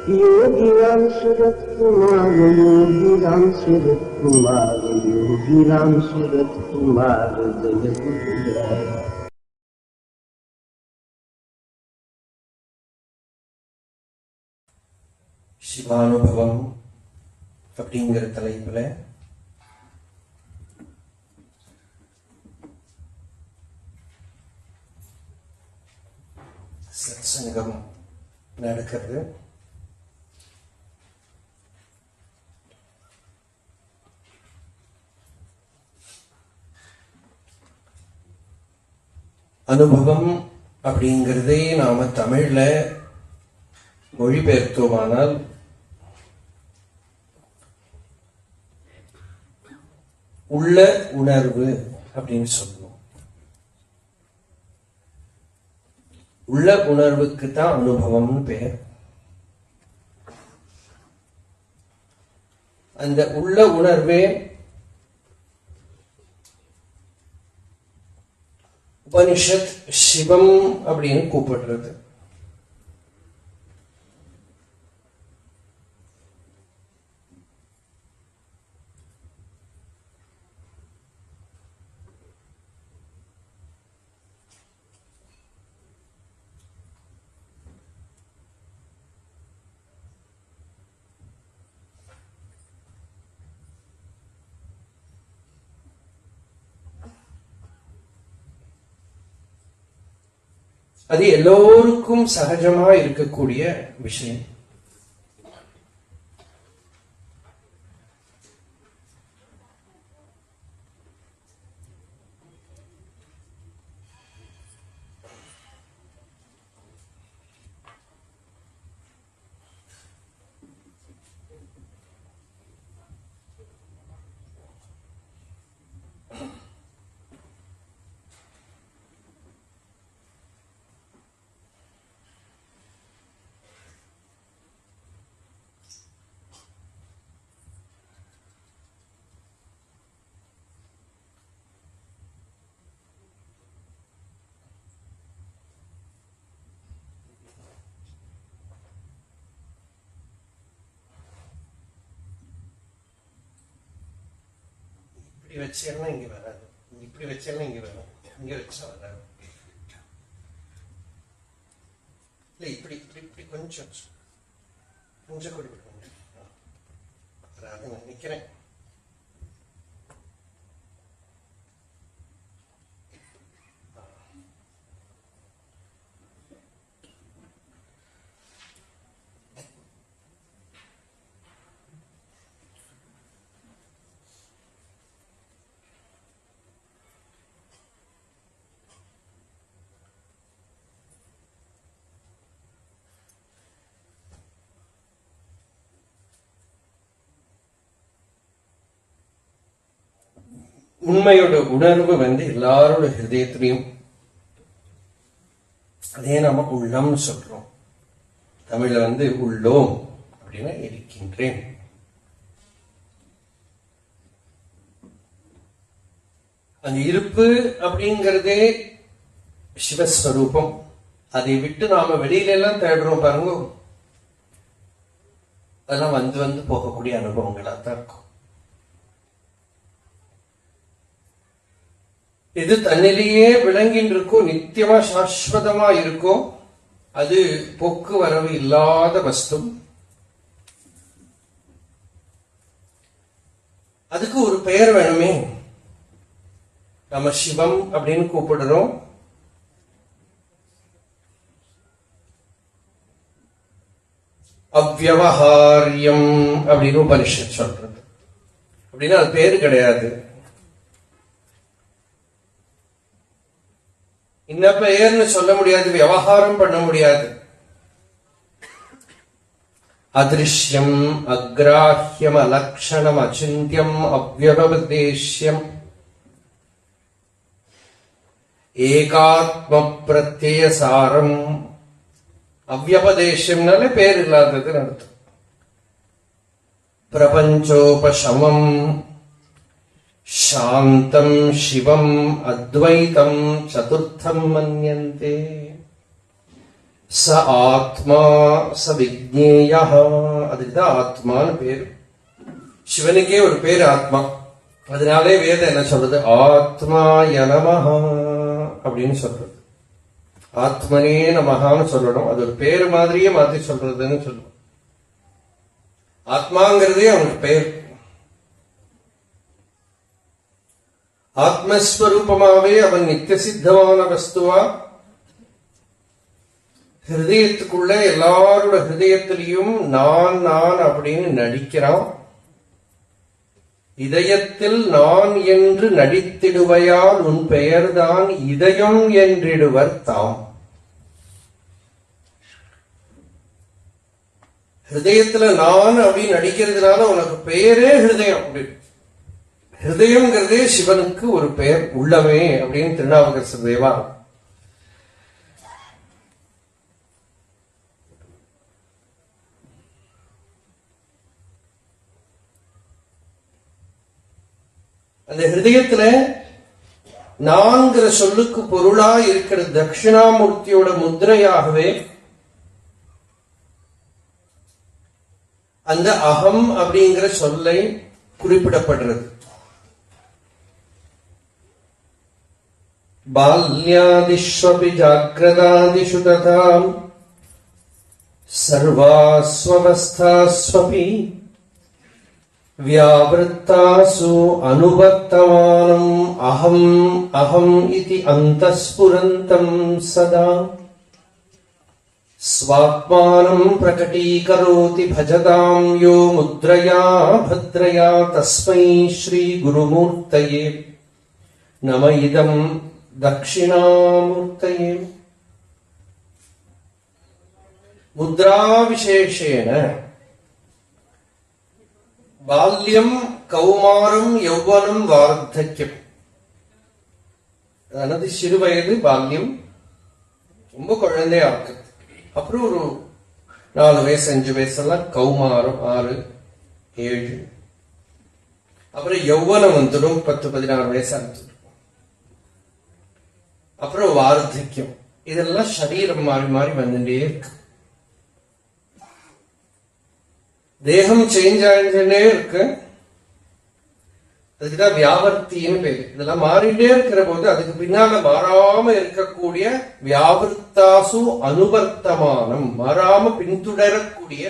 योगीराम सूरत कुमार, योगीराम सूरत कुमार, योगीराम सूरत कुमार जय गुरुराय. சிவானுபவம் அப்படிங்கிற தலைப்புல சத்சங்கம் நடக்கிறது. அனுபவம் அப்படிங்கிறதே நாம தமிழ்ல மொழிபெயர்த்தோமானால் உள்ள உணர்வு அப்படின்னு சொல்லுவோம். உள்ள உணர்வுக்கு தான் அனுபவம்னு பெயர். அந்த உள்ள உணர்வே உபனிஷத் சிவம் அப்படின்னு கூப்பிடுறது. அது எல்லோருக்கும் சகஜமா இருக்கக்கூடிய விஷயம். இப்படி வச்சேன்னா இங்க வராது, இப்படி வச்சேன்னா இங்க வரும், இங்க வச்சா வராது. இல்ல இப்படி இப்படி இப்படி கொஞ்சம் கொஞ்சம் கூட வராது நான் நினைக்கிறேன். உண்மையோட உணர்வு எல்லாரோட ஹிருதயத்திலையும், அதே நாம உள்ளம்னு சொல்றோம். தமிழ்ல உள்ளோம் அப்படின்னா இருக்கின்றேன். அந்த இருப்பு அப்படிங்கிறதே சிவஸ்வரூபம். அதை விட்டு நாம வெளியில எல்லாம் தேடுறோம் பாருங்க, அதெல்லாம் வந்து போகக்கூடிய அனுபவங்களா தான் இருக்கும். எது தன்னிலேயே விளங்கின்னு இருக்கோ, நித்தியமா சாஸ்வதமா இருக்கோ, அது போக்குவரவு இல்லாத வஸ்து. அதுக்கு ஒரு பெயர் வேணுமே. நம்ம சிவம் அப்படின்னு கூப்பிடுறோம். அவ்யவஹாரியம் அப்படின்னு உபனிஷத் சொல்றது. அப்படின்னா அது பேரு கிடையாது. இன்ன பெயர்னு சொல்ல முடியாது, விவகாரம் பண்ண முடியாது. அதிருஷ்யம், அக்ராஹ்யம், அலக்ஷணம், அச்சிந்தியம், அவ்யவபதேஷ்யம், ஏகாத்ம பிரத்யசாரம். அவ்யபதேஷ்யம்னாலே பேர் இல்லாததுன்னு அர்த்தம். பிரபஞ்சோபசமம், சாந்தம், சிவம், அத்வைதம், சதுர்த்தம் மன்யந்தே. ச ஆத்மா ச விஜ்ஞேயா, அதுக்குதான் ஆத்மான்னு பேரு. சிவனுக்கே ஒரு பேரு ஆத்மா. அதனாலே வேதம் என்ன சொல்றது? ஆத்மாய நமஹ அப்படின்னு சொல்றது. ஆத்மனே நமஹான்னு சொல்லணும். அது ஒரு பேரு மாதிரியே மாத்தி சொல்றதுன்னு சொல்லுவோம். ஆத்மாங்கிறதே அவனுக்கு பெயர். ஆத்மஸ்வரூபமாவே அவன் நித்திய சித்தமான வஸ்துவா ஹிருதயத்துக்குள்ள எல்லாரோட ஹிருதயத்திலையும் நான் நான் அப்படின்னு நடிக்கிறான். இதயத்தில் நான் என்று நடித்திடுவையால் உன் பெயர்தான் இதயம் என்றிடுவர் தாம். ஹிருதயத்துல நான் அப்படின்னு நடிக்கிறதுனால உனக்கு பெயரே ஹிருதயம். ஹிருதயம்ங்கிறதே சிவனுக்கு ஒரு பெயர் உள்ளமே அப்படின்னு திருநாவுக்கரசர் தேவா அந்த ஹிருதயத்துல நான்கிற சொல்லுக்கு பொருளா இருக்கிற தட்சிணாமூர்த்தியோட முத்திரையாகவே அந்த அகம் அப்படிங்கிற சொல்லை குறிப்பிடப்படுறது. பால்யாதிஷ்வபி ஜாக்ரதாதிஷு ததாம் சர்வாஸ்வவஸ்தாஸ்வபி வியாவிருத்தாசு அனுவர்த்தமானம் அகம் அகம் இதி அந்தஸ்புரந்தம் சதா ஸ்வாத்மானம் பிரகடீகரோதி பஜதாம் யோ முத்ரயா பத்ரயா தஸ்மை ஸ்ரீ குருமூர்த்தயே நம இதம் தக்ஷிணாமூர்த்தயே. முத்ரா விசேஷேன பால்யம் கௌமாரம் யௌவனம் வார்த்தக்கியம். அதாவது சிறு வயது பால்யம், ரொம்ப குழந்தையா இருக்கு. அப்புறம் ஒரு 4 வயசு 5 வயசெல்லாம் கௌமாரம் 6 7. அப்புறம் யௌவனம் வந்துடும் 10-16 வயசா இருந்துடும். அப்புறம் வார்த்தக்கியம். இதெல்லாம் சரீரம் மாறி மாறி வந்துட்டே இருக்கு. தேகம் சேஞ்ச் ஆகிட்டே இருக்கு. அதுக்குதான் வியாவர்த்தின்னு பேரு. இதெல்லாம் மாறிட்டே இருக்கிற போது அதுக்கு பின்னால மாறாம இருக்கக்கூடிய வியாவர்த்தாசு அனுவர்த்தமானம், மாறாம பின்தொடரக்கூடிய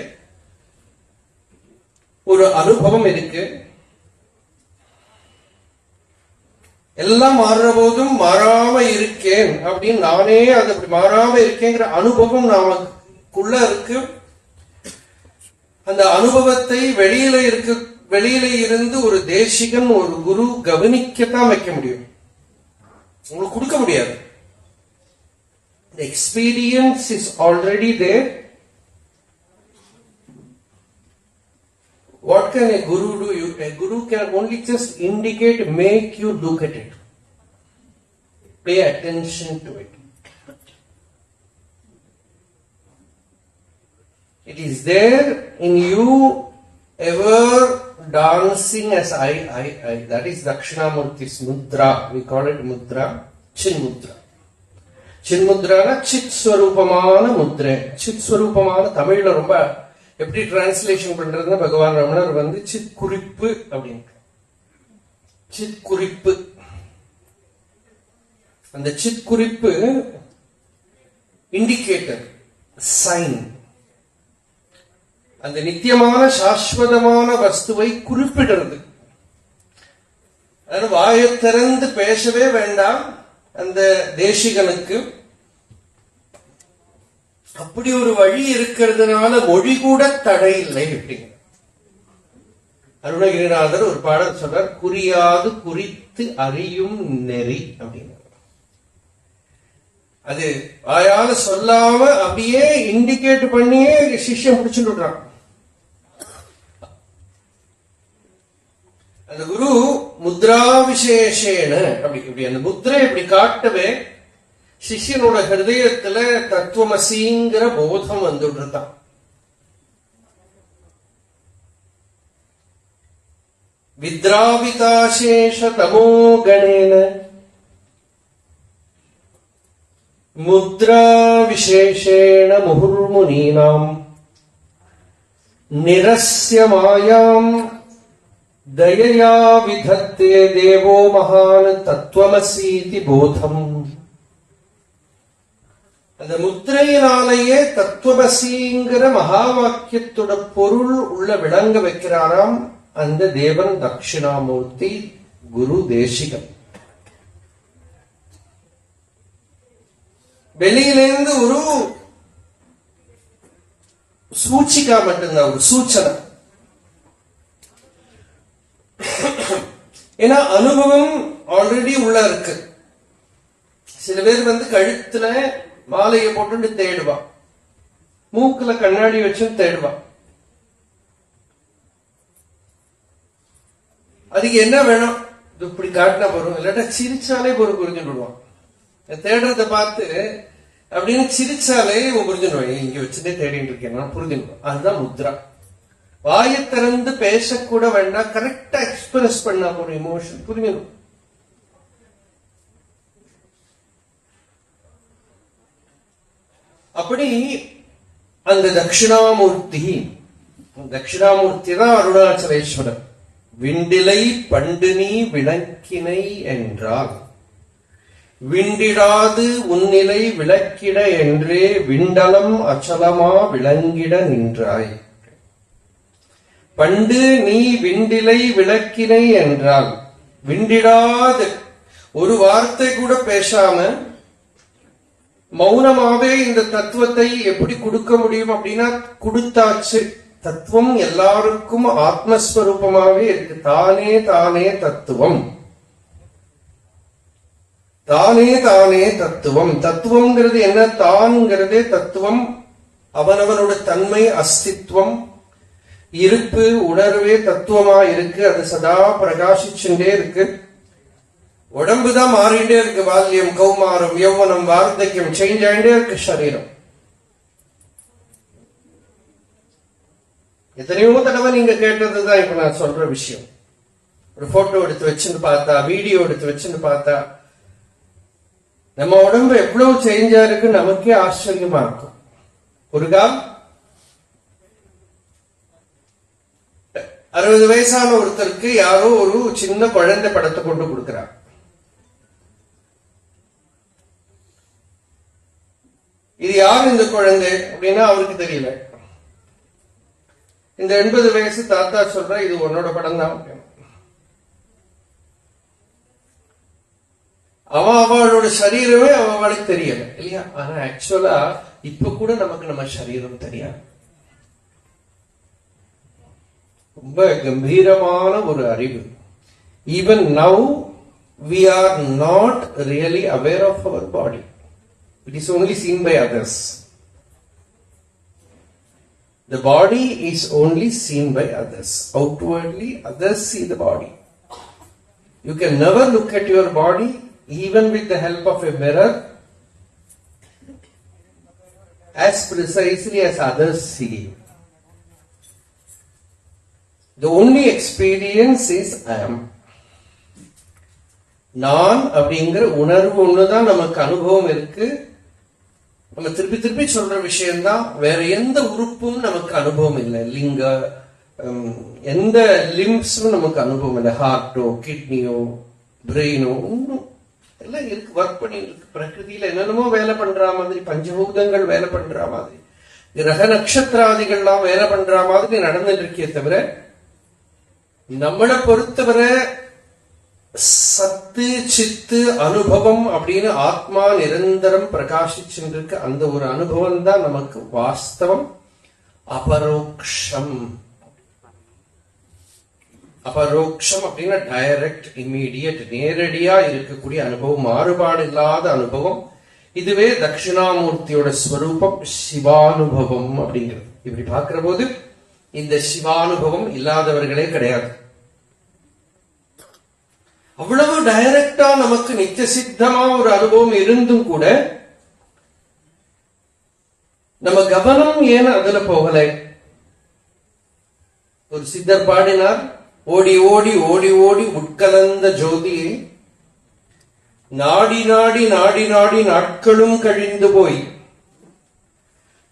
ஒரு அனுபவம் இருக்கு. எல்லாம் மாறுற போதும் மாறாம இருக்கேன் அப்படின்னு நானே அது அப்படி மாறாம இருக்கேங்கிற அனுபவம் நமக்குள்ள இருக்கு. அந்த அனுபவத்தை வெளியில இருந்து ஒரு தேசிகன் ஒரு குரு கவனிக்கத்தான் வைக்க முடியும், உங்களுக்கு கொடுக்க முடியாது. The experience is already there. What can a guru do? A guru can only just indicate, make you look at it, pay attention to it. It is there in you, ever dancing as I. That is Dakshinamurti's mudra. We call it mudra, Chin mudra. Chin mudra na Chit Swarupamana mudra. Chit Swarupamana தமிழ்ல ரொம்ப எப்படி translation பண்றதுன்னா பகவான் ரமணர் வந்து சித் குறிப்பு அப்படின்னு. சித் குறிப்பு, அந்த சித் குறிப்பு இண்டிகேட்டர், சைன். அந்த நித்தியமான சாஸ்வதமான வஸ்துவை குறிப்பிடுறது. அதாவது வாயை திறந்து பேசவே வேண்டாம் அந்த தேசிகனுக்கு. அப்படி ஒரு வழி இருக்கிறதுனால மொழி கூட தடை இல்லை அப்படிங்க. அருணகிரிநாதர் ஒரு பாடல் சொல்றார், குறியாது குறித்து அறியும் நெறி அப்படின்னு. அது வாயால சொல்லாம அப்படியே இண்டிகேட் பண்ணியே சிஷ்யம் முடிச்சுட்டு விடுறான். அந்த குரு முத்ரா விசேஷேன அப்படி அந்த முத்திரை இப்படி காட்டவே சிஷ்யனோட ஹிருதயத்துல தத்துவமசிங்கிற போதம் வந்துடுறான். வித்ராவிகாசேஷ தமோ கணேன முத்ரா விசேஷேண முहुर्मुनीनां நிரஸ்ய மாயாம் தயயா விதத்தே தேவோ மகான் தத்துவமசீதி போதம். அந்த முத்திரையினாலேயே தத்துவமசிங்கிற மகா வாக்கியத்தோட பொருள் உள்ள விளங்க வைக்கிறாராம் அந்த தேவன் தட்சிணாமூர்த்தி குரு தேசிகன். வெளியிலேருந்து ஒரு சூச்சிக்கா மட்டும்தான், ஒரு சூச்சனை. ஏன்னா அனுபவம் ஆல்ரெடி உள்ள இருக்கு. சில பேர் கழுத்துல மாலையை போட்டு தேடுவா, மூக்குல கண்ணாடி வச்சு தேடுவா. அதுக்கு என்ன வேணும்? இப்படி காட்டினா போறோம், இல்லாட்டா சிரிச்சாலே ஒரு புரிஞ்சுட்டு விடுவான். தேடுறத பார்த்து அப்படின்னு சிரிச்சாலே புரிஞ்சுடுவான், இங்க வச்சுட்டே தேடிட்டு இருக்கேன் புரிஞ்சுடுவான். அதுதான் முத்ரா. வாயை திறந்து பேசக்கூட வேண்டாம், கரெக்டா எக்ஸ்பிரஸ் பண்ணா ஒரு இமோஷன் புரிஞ்சிடும். அப்படி அந்த தட்சிணாமூர்த்தி தான் அருணாச்சலேஸ்வரர். விண்டிலை பண்டினி விளக்கினை என்றால் விண்டிடாது உன்னிலை விளக்கிட என்றே விண்டலம் அச்சலமா விளங்கிட நின்றாய். பண்டு நீ விண்டிலை விளக்கினை என்றால் விண்டிடாது ஒரு வார்த்தை கூட பேசாம மௌனமாவே இந்த தத்துவத்தை எப்படி கொடுக்க முடியும் அப்படின்னா கொடுத்தாச்சு. தத்துவம் எல்லாருக்கும் ஆத்மஸ்வரூபமாவே இருக்கு. தானே தானே தத்துவம், தானே தானே தத்துவம். தத்துவம்ங்கிறது என்ன? தான்ங்கிறதே தத்துவம். அவனவனோட தன்மை, அஸ்தித்வம், இருப்பு, உணர்வே தத்துவமா இருக்கு. அது சதா பிரகாசிச்சுட்டே இருக்கு. உடம்புதான் மாறிண்டே இருக்கு. பால்யம், கௌமாரம், யௌவனம், வார்த்தக்கியம் சேஞ்ச் ஆகிட்டே இருக்கு சரீரம். எத்தனையோ தடவை நீங்க கேட்டதுதான் இப்ப நான் சொல்ற விஷயம். ஒரு போட்டோ எடுத்து வச்சுன்னு பார்த்தா, வீடியோ எடுத்து வச்சுன்னு பார்த்தா நம்ம உடம்பு எவ்வளவு சேஞ்ச் ஆயிருக்கு நமக்கே ஆச்சரியமா இருக்கும். ஒரு கால் 60 வயசான ஒருத்தருக்கு யாரோ ஒரு சின்ன குழந்தை படத்தை கொண்டு கொடுக்கிறார். இது யாரு இந்த குழந்தை அப்படின்னா அவருக்கு தெரியல. இந்த 80 வயசு தாத்தா சொல்ற இது உன்னோட படம் தான். அவளோட சரீரமே அவளுக்கு தெரியல இல்லையா? ஆனா ஆக்சுவலா இப்ப கூட நமக்கு நம்ம சரீரம் தெரியாது. ரொம்ப கம்பீரமான ஒரு அறிவு. Even now we are not really aware of our body. It is only seen by others. The body is only seen by others. Outwardly, others see the body. You can never look at your body, even with the help of a mirror, as precisely as others see you. The only experience is I am. நான் அப்படிங்கிற உணர்வு ஒண்ணுதான் நமக்கு அனுபவம் இருக்கு. நம்ம திருப்பி திருப்பி சொல்ற விஷயம்தான். வேற எந்த உறுப்பும் நமக்கு அனுபவம் இல்லை. லிங்க எந்த லிம்ஸும் நமக்கு அனுபவம் இல்லை. ஹார்ட்டோ, கிட்னியோ, பிரெயினோ ஒன்றும் எல்லாம் இருக்கு, ஒர்க் பண்ணி இருக்கு. பிரகிருதியில என்னென்னமோ வேலை பண்ற மாதிரி, பஞ்சபூதங்கள் வேலை பண்ற மாதிரி, கிரக நட்சத்திராதிகள்லாம் வேலை பண்ற மாதிரி நடந்துட்டு இருக்கே தவிர நம்மளை பொறுத்தவரை சத்து சித்து அனுபவம் அப்படின்னு ஆத்மா நிரந்தரம் பிரகாசிச்சுருக்கு. அந்த ஒரு அனுபவம் தான் நமக்கு வாஸ்தவம். அபரோக்ஷம். அபரோக்ஷம் அப்படின்னா டைரக்ட், இம்மீடியட், நேரடியா இருக்கக்கூடிய அனுபவம், மாறுபாடு இல்லாத அனுபவம். இதுவே தட்சிணாமூர்த்தியோட ஸ்வரூபம், சிவானுபவம் அப்படிங்கிறது. இப்படி பார்க்கிற போது இந்த சிவானுபவம் இல்லாதவர்களே கிடையாது. அவ்வளவு டைரக்டா நமக்கு நித்திய சித்தமா ஒரு அனுபவம் இருந்தும் கூட நம்ம கவனம் ஏன் அதுல போகல? ஒரு சித்தர் பாடினார், ஓடி ஓடி ஓடி ஓடி உட்கலந்த ஜோதியை நாடி நாடி நாடி நாடி நாட்களும் கழிந்து போய்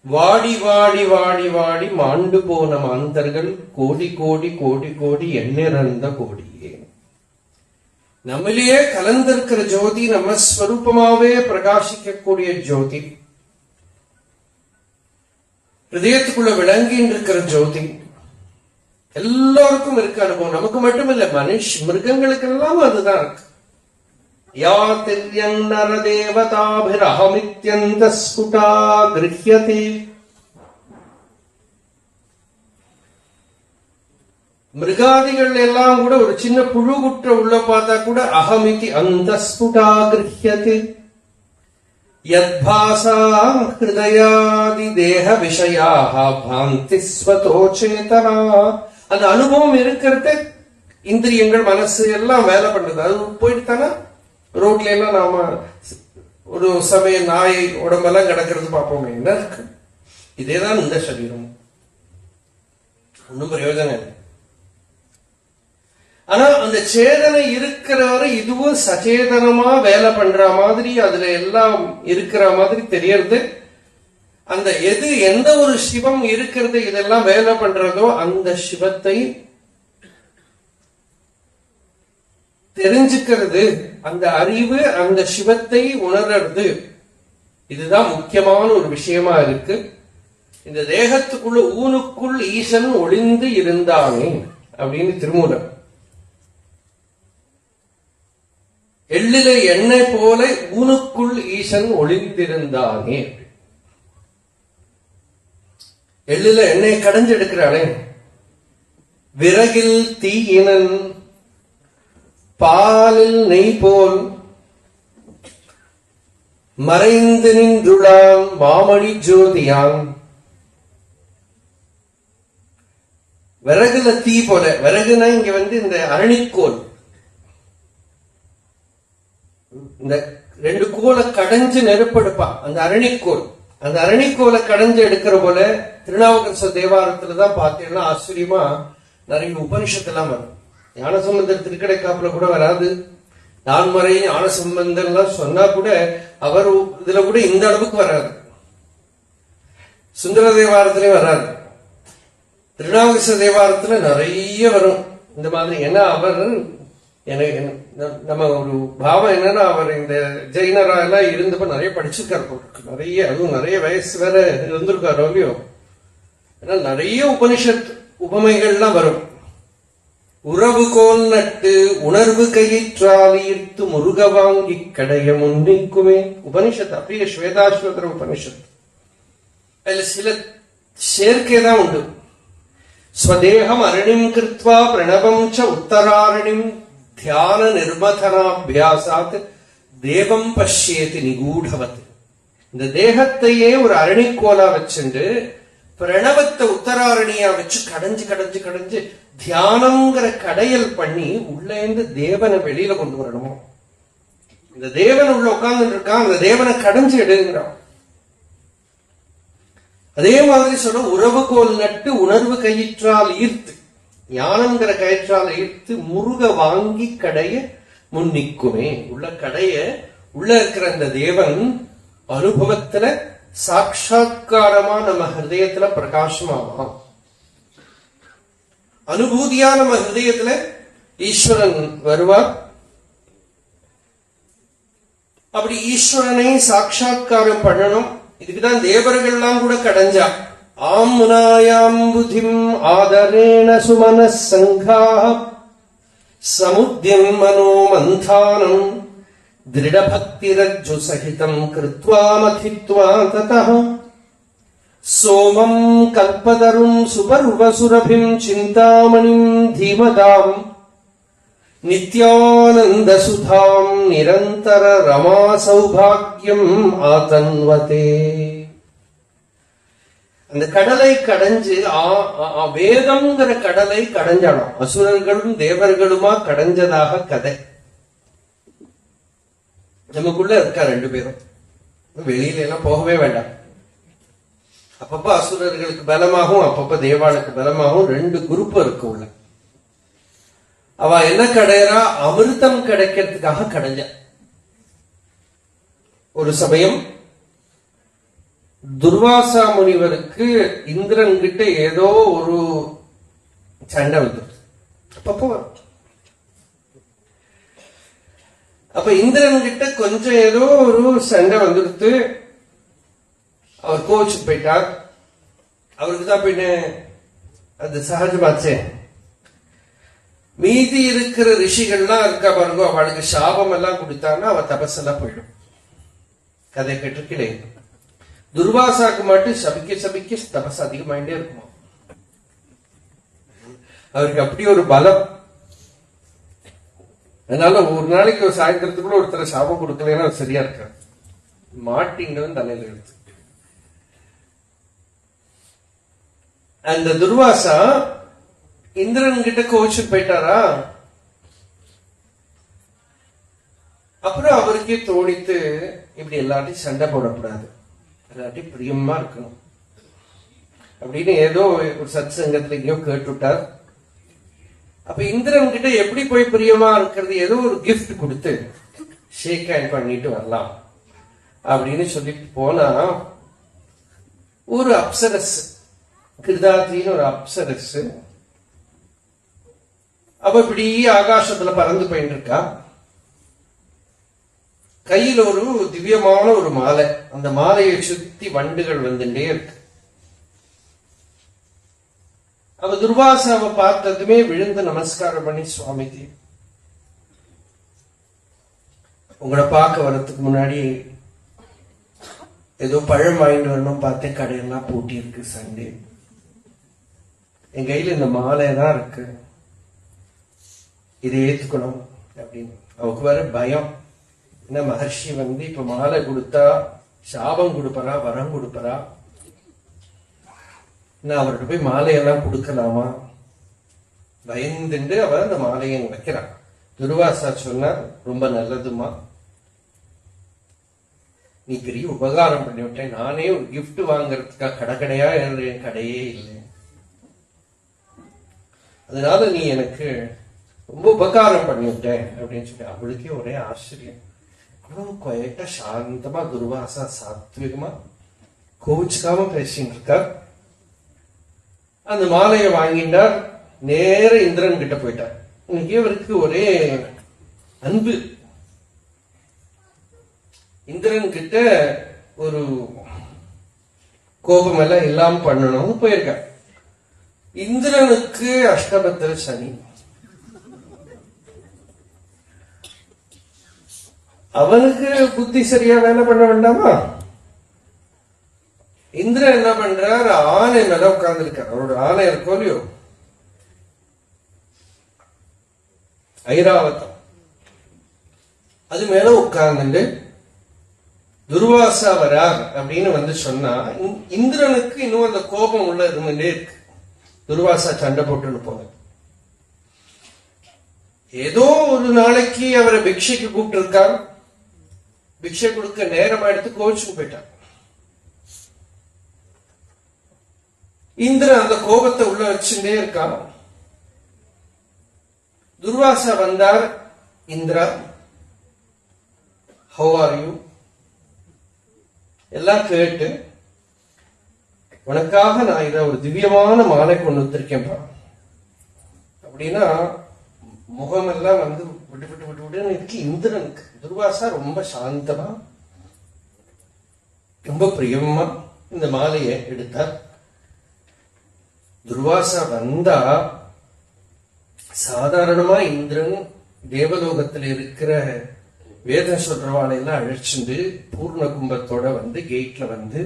வாடி வாடி வாடி வாடி மாண்டு போன மாந்தர்கள் கோடி கோடி கோடி கோடி எண்ணிறந்த கோடியே. நம்மிலேயே கலந்திருக்கிற ஜோதி, நம்ம ஸ்வரூபமாவே பிரகாசிக்கக்கூடிய ஜோதி, ஹிருதயத்துக்குள்ள விளங்கின்னு இருக்கிற ஜோதி எல்லாருக்கும் இருக்கு அனுபவம். நமக்கு மட்டும் இல்ல, மிருகங்களுக்கெல்லாம் அதுதான் இருக்கு. யா திவ்யங் நரதேவதாபிரஹமித்யந்த ஸ்புடா கிருஹ்யதே. மிருகாதிகள் எல்லாம் கூட ஒரு சின்ன புழு குற்ற உள்ள பார்த்தா கூட அகமிதி அந்த ஸ்புடா கிருஹ்யதே. யத்பாசா ஹிருதயாதி தேக விஷயாக பாந்தி ஸ்வதோ சேதனா. அந்த அனுபவம் இருக்கிறது, இந்திரியங்கள் மனசு எல்லாம் வேலை பண்றது. அது போயிட்டு தானே ரோட்ல எல்லாம் நாம ஒரு சமயம் நாய் உடம்பெல்லாம் கிடக்கிறது பார்ப்போமே, என்ன இருக்கு? இதேதான் இந்த சரீரம், ஒன்னும் பிரயோஜனம் இல்லை. ஆனா அந்த சேதனை இருக்கிறவரை இதுவும் சச்சேதனமா வேலை பண்ற மாதிரி, அதுல எல்லாம் இருக்கிற மாதிரி தெரியறது. அந்த எந்த ஒரு சிவம் இருக்கிறது இதெல்லாம் வேலை பண்றதோ அந்த சிவத்தை தெரிஞ்சுக்கிறது, அந்த அறிவு அந்த சிவத்தை உணர்றது, இதுதான் முக்கியமான ஒரு விஷயமா இருக்கு. இந்த தேகத்துக்குள்ள ஊனுக்குள் ஈசன் ஒளிந்து இருந்தானே அப்படின்னு திருமூலர். எள்ளில எண்ணெய் போல ஊனுக்குள் ஈசன் ஒளிந்திருந்தானே. எள்ளில எண்ணெய் கடைஞ்சு எடுக்கிறானே, விறகில் தீயினன் பாலில் நெய் போல் மறைந்து நின்றுளான் மாமணி ஜோதியான். விறகுல தீ போல, விறகுனா இங்க இந்த அரணிக்கோல், இந்த ரெண்டு கோலை கடைஞ்சு நெருப்படுப்பா, அந்த அரணிக்கோல். அந்த அரணிக்கோலை கடைஞ்சு எடுக்கிற போல திருநாவுக்கரசர் தேவாரத்துலதான் பார்த்தீங்கன்னா ஆச்சரியமா நிறைய உபனிஷத்தெல்லாம் வரும். ஞானசம்பந்தர் திருக்கடைக்காப்புல கூட வராது. நான்மறை ஞானசம்பந்தர் எல்லாம் சொன்னா கூட அவர் இதுல கூட இந்த அளவுக்கு வராது. சுந்தர தேவாரத்திலே வராது. திருநாவுக்கரச தேவாரத்துல நிறைய வரும் இந்த மாதிரி. ஏன்னா அவர் நம்ம ஒரு பாவம் என்னன்னா, அவர் இந்த ஜெயினரா எல்லாம் இருந்தப்ப நிறைய படிச்சிருக்காரு, நிறைய, அதுவும் நிறைய வயசு வேற இருந்திருக்காரு இல்லையோ. ஏன்னா நிறைய உபனிஷத் உபமைகள்லாம் வரும். உறவு கோல் நட்டு உணர்வு கையிற்றால் ஈர்த்து முருக வாங்கி கடைய முன்னிக்குமே உபனிஷத். அப்படியே ஸ்வேதாஸ்வதர உபனிஷத். அதுல சில சேர்க்கைதான் உண்டு. ஸ்வதேகம் அருணிம் கிருத்வா பிரணவம் ச உத்தராரணிம் தியான நிர்மதனாபியாசாத் தேவம் பஷ்யேதி நிகூடவத். இந்த தேகத்தையே ஒரு அரணிக்கோலா வச்சுண்டு பிரணவத்தை உத்தராரணியா வச்சு கடைஞ்சு கடைஞ்சு கடைஞ்சு தியானம்ங்கிற கடையல் பண்ணி உள்ளேந்து தேவனை வெளியில கொண்டு வரணும். இந்த தேவன் உள்ள உட்கார்ந்து இருக்கான், அந்த தேவனை கடைஞ்சு எடுங்கிறான். அதே மாதிரி சொல்ல உறவு கோல் நட்டு உணர்வு கயிற்றால் ஈர்த்து, ஞானம்ங்கிற கயிற்றால் ஈர்த்து முருக வாங்கி கடைய முன்னிக்குமே. உள்ள கடைய உள்ள இருக்கிற அந்த தேவன் அனுபவத்துல சாட்சாத்காரமா நம்ம ஹிருதயத்துல பிரகாசமாவான். அனுபூதியா நம்ம ஹிருதயத்துல ஈஸ்வரன் வருவார். அப்படி ஈஸ்வரனை சாட்சாத்காரம் பண்ணணும். இதுக்குதான் தேவர்கள்லாம் கூட கடைஞ்சா. ஆம் முனாயாம் புதிம் ஆதரேண சுமன சங்கா சமுத்தியம் மனோ மந்தானம் திருடபக்திரஜ்ஜு சகிதம் கிருத்வா மதித்வா ததஹ சோமம் கல்பதரும் சுபர்வசுரபிம் சிந்தாமணிம் தீமதாம் நித்யானந்த சுதாம் நிரந்தர ரமா சௌபாகியம் ஆதன்வதே. அந்த கடலை கடைஞ்சு வேதம்ங்கிற கடலை கடைஞ்சாலும் அசுரர்களும் தேவர்களுமா கடைஞ்சதாக கதை. நமக்குள்ள இருக்கா ரெண்டு பேரும், வெளியில எல்லாம் போகவே வேண்டாம். அப்பப்ப அசுரர்களுக்கு பலமாகவும் அப்பப்ப தேவாளுக்கு பலமாகவும் ரெண்டு குரூப் இருக்கு உள்ள. அவ என்ன கடையறா, அமிர்தம் கிடைக்கிறதுக்காக கடைஞ்ச. ஒரு சமயம் துர்வாசா முனிவருக்கு இந்திரன் கிட்ட ஏதோ ஒரு சண்டை வந்துருது. அப்ப இந்திரன் கிட்ட கொஞ்சம் ஏதோ ஒரு சண்டை வந்துடுத்து. அவர் கோச்சு போயிட்டார். அவருக்கு தான் பின்ன அது சகஜமாச்சே. மீதி இருக்கிற ரிஷிகள்லாம் இருக்கா பாருங்க, அவளுக்கு சாபம் எல்லாம் கொடுத்தாங்கன்னா அவ தபஸெல்லாம் போயிடும். கதை கேட்டிருக்கிறேன். துர்வாசாக்கு மட்டும் சபிக்க தபஸ் அதிகமாயிட்டே இருக்குமா. அவருக்கு அப்படி ஒரு பலம். அதனால ஒரு நாளைக்கு ஒரு சாயந்தரத்துக்குள்ள ஒருத்தர சாபம் கொடுக்கலன்னா சரியா இருக்க மாட்டிங்கன்னு தலையில எடுத்து. அந்த துர்வாசா இந்திரன் கிட்ட கோச்சு போயிட்டாரா. அப்புறம் அவருக்கே தோணித்து இப்படி எல்லாத்தையும் சண்டை போடக்கூடாது, எல்லாத்தையும் பிரியமா இருக்கணும் அப்படின்னு ஏதோ ஒரு சத் சங்கத்துல எங்கேயோ கேட்டுட்டார். அப்ப இந்திரன் கிட்ட எப்படி போய் பிரியமா இருக்கிறது, ஏதோ ஒரு கிஃப்ட் கொடுத்து ஷேக் ஹேண்ட் பண்ணிட்டு வரலாம் அப்படின்னு சொல்லிட்டு போனா, ஒரு அப்சரஸ், கிருதாத்தின்னு ஒரு அப்சரஸ், அவ இப்படி ஆகாசத்துல பறந்து போயிட்டு இருக்கா. கையில் ஒரு திவ்யமான ஒரு மாலை, அந்த மாலையை சுத்தி வண்டுகள் வந்துட்டே இருக்கு. அவ துர்வாசாவை பார்த்ததுமே விழுந்து நமஸ்காரம் பண்ணி, சுவாமிஜி உங்களை பார்க்க வர்றதுக்கு முன்னாடி ஏதோ பழம் வாங்கிட்டு வரணும் பார்த்தேன், கடையெல்லாம் பூட்டி இருக்கு, சண்டே என் கையில இந்த மாலை தான் இருக்கு, இதை ஏத்துக்கணும் அப்படின்னு. அவருக்கு வர பயம், என்ன மகர்ஷி வந்து இப்ப மாலை கொடுத்தா சாபம் கொடுப்பறா வரம் கொடுப்பறா, நான் அவர்கிட்ட போய் மாலையெல்லாம் கொடுக்கலாமா பயந்துண்டு அவர் அந்த மாலையை வைக்கிறான். துர்வாசா சொன்னார், ரொம்ப நல்லதுமா, நீ பெரிய உபகாரம் பண்ணி விட்டேன், நானே ஒரு கிஃப்ட் வாங்கறதுக்காக கடைக்கடையா என் கடையே இல்லை, அதனால நீ எனக்கு ரொம்ப உபகாரம் பண்ணிவிட்டேன் அப்படின்னு சொல்லி. அவளுக்கே ஒரே ஆச்சரியம், அவ்வளவு குவைட்டா சாந்தமா துர்வாசா சாத்விகமா கோவிச்சுக்காம பேசிட்டு இருக்கார். அந்த மாலையை வாங்கிட்டார், நேர இந்திரன் கிட்ட போயிட்டார். இன்னைக்கு அவருக்கு ஒரே அன்பு, இந்திரன் கிட்ட ஒரு கோபம் எல்லாம் இல்லாம பண்ணணும்னு போயிருக்கார். இந்திரனுக்கு அஷ்டபத்திர சனி, அவனுக்கு புத்தி சரியா வேலை பண்ண வேண்டாமா. இந்திரன் என்ன பண்றார், ஆனை மேல உட்கார்ந்து இருக்கார். அவரோட ஆனை இருக்கோ இல்லையோ, ஐராவதம், அது மேல உட்கார்ந்துட்டு துர்வாசா வரார் அப்படின்னு வந்து சொன்னா, இந்திரனுக்கு இன்னும் அந்த கோபம் உள்ள இருந்துட்டே இருக்கு. துர்வாசா சண்டை போட்டுன்னு போன, ஏதோ ஒரு நாளைக்கு அவரை பிக்ஷைக்கு கூப்பிட்டு இருக்கார், பிக்ஷை கொடுக்க நேரம் எடுத்து கோச்சுக்கு போயிட்டார். இந்திரன் அந்த கோபத்தை உள்ள வச்சுட்டே இருக்கான். துர்வாசா வந்தார், இந்திரா ஹவ் ஆர் யூ எல்லாம் கேட்டு, உனக்காக நான் இத ஒரு திவ்யமான மாலை கொண்டு வந்திருக்கேன்பா அப்படின்னா, முகமெல்லாம் வந்து விட்டு விட்டு விட்டு விட்டு இருக்கு இந்திரனுக்கு. துர்வாசா ரொம்ப சாந்தமா ரொம்ப பிரியமா இந்த மாலையை எடுத்தார். துர்வாசா வந்தா சாதாரணமா இந்திரன் தேவலோகத்தில் இருக்கிற வேதம் சொல்றவாளையெல்லாம் அழைச்சிட்டு பூர்ண கும்பத்தோட வந்து கேட்ல வந்து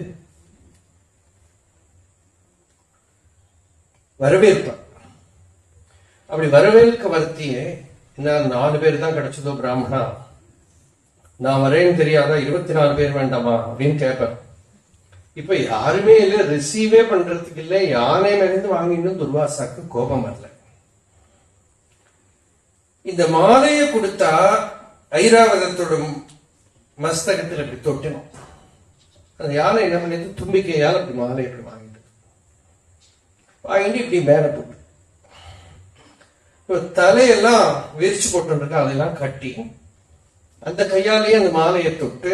வரவேற்பார். அப்படி வரவேற்க வருத்தியே, நான் 4 பேர் தான் கிடைச்சதோ பிராமணா, நான் வரேன்னு தெரியாதா, 24 பேர் வேண்டாமா அப்படின்னு கேட்பார். இப்ப யாருமே இல்ல, ரிசீவே பண்றதுக்கு இல்ல, யானை மறைந்து வாங்கிட்டு துர்வாசாக்கு கோபம் வரல. இந்த மாலையை கொடுத்தா ஐராவதத்தோட மஸ்தகத்தில் அப்படி தொட்டணும். அந்த யானை என்ன பண்ணியது, தும்பிக்கையால் அப்படி மாலை இப்படி வாங்கிட்டு இப்படி மேல போட்டு தலையெல்லாம் விரிச்சு போட்டு அதெல்லாம் கட்டி அந்த கையாலேயே அந்த மாலையை தொட்டு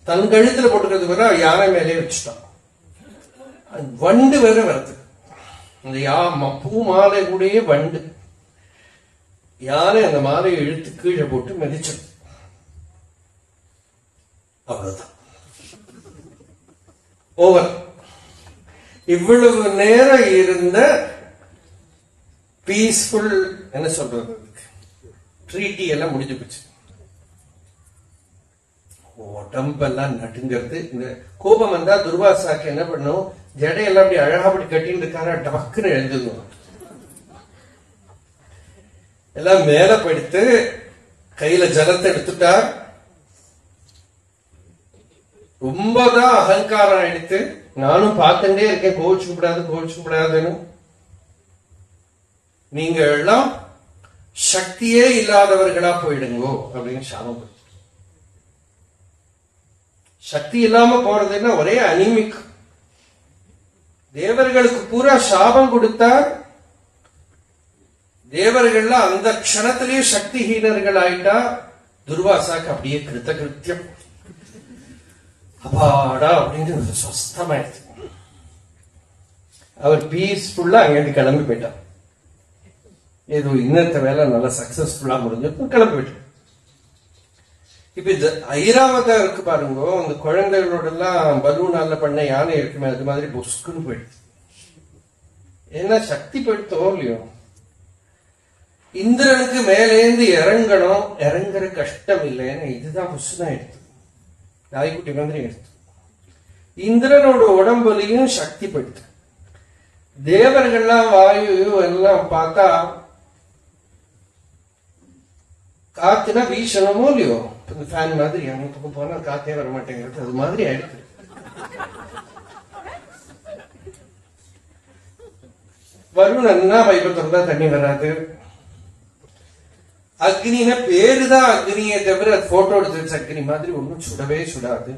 தன் கழுத்துல போட்டுக்கிறது வர யானை மேலே வச்சுட்டான். வண்டு வேற வருது, இந்த பூ மாலை கூடயே வண்டு. யானை அந்த மாலையை இழுத்து கீழே போட்டு மிதிச்சிடும். அவ்வளவுதான், ஓவர். இவ்வளவு நேரம் இருந்த பீஸ்ஃபுல் என்ன சொல்றது ட்ரீட்டி எல்லாம் முடிஞ்சு போச்சு. உடம்பெல்லாம் நடுங்கிறது. இந்த கோபம் வந்தா துர்வாசாக்கு என்ன பண்ணும், ஜடையெல்லாம் அப்படி அழகா அப்படி கட்டின்னு இருக்காரா, டக்குன்னு எழுந்துடும். எல்லாம் மேல படுத்து கையில ஜலத்தை எடுத்துட்டார். ரொம்பதான் அகங்காரம் எடுத்து, நானும் பார்த்துட்டே இருக்கேன், கோவிச்சுக்க கூடாது கோவிச்சுக்க கூடாதுன்னு. நீங்க எல்லாம் சக்தியே இல்லாதவர்களா போயிடுங்கோ அப்படின்னு சாபம். சக்தி இல்லாம போறதுன்னா ஒரே அனிமிக். தேவர்களுக்கு பூரா சாபம் கொடுத்தார். தேவர்கள் அந்த க்ஷணத்திலேயே சக்திஹீனர்கள் ஆயிட்டா. துர்வாசாக்கு அப்படியே கிருத்தகிருத்தியம், அப்பாடா அப்படின்னு சொஸ்தமாயிடுச்சு. அவர் பீஸ்ஃபுல்லா அங்கிருந்து கிளம்பி போயிட்டார். ஏதோ இன்னத்த வேலை நல்லா சக்சஸ்ஃபுல்லா முடிஞ்சு கிளம்பி போயிட்டார். இப்ப இந்த ஐராவதம் இருக்கு பாருங்க, அந்த குழந்தைகளோட எல்லாம் பலூனால பண்ண யானை இருக்குமே, அது மாதிரி பொஸ்குன்னு போயிடுச்சு. ஏன்னா சக்தி போயிடுத்தோ இல்லையோ. இந்திரனுக்கு மேலேந்து இறங்கணும், இறங்குற கஷ்டம் இல்லைன்னு இதுதான் புஷ்தான் எடுத்து, நாய்க்குட்டி மாதிரி எடுத்து. இந்திரனோட உடம்புலையும் சக்தி போயிடுது. தேவர்கள்லாம் வாயு எல்லாம் பார்த்தா காத்துனா வீசணுமோ இல்லையோ, ஃபேன் மாதிரி அங்க பக்கம் போனா காத்தே வர மாட்டேங்கிறது, அது மாதிரி ஆயிடுச்சு. வருணன்னா பைப்பை திறந்தா தண்ணி வராது. அக்னினா பேருதான் அக்னியை தவிர அது போட்டோ எடுத்து அக்னி மாதிரி ஒன்னும் சுடவே சுடாது.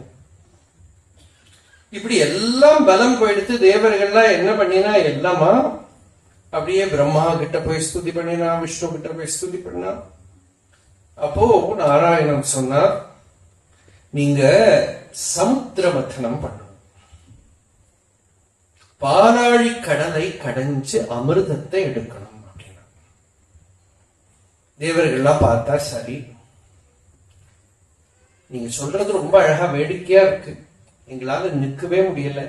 இப்படி எல்லாம் பலம் போயிடுத்து. தேவர்கள்லாம் என்ன பண்ணினா எல்லாமா அப்படியே பிரம்மா கிட்ட போய் ஸ்துதி பண்ணினா, விஷ்ணு கிட்ட போய் ஸ்துதி பண்ணா. அப்போ நாராயணன் சொன்னார், நீங்க சமுத்திர மதனம் பண்ணணும், பாலாழி கடலை கடைஞ்சு அமிர்தத்தை எடுக்கணும் அப்படின்னா. தேவர்கள்லாம் பார்த்தா சரி, நீங்க சொல்றது ரொம்ப அழகா வேடிக்கையா இருக்கு, எங்களால நிற்கவே முடியல,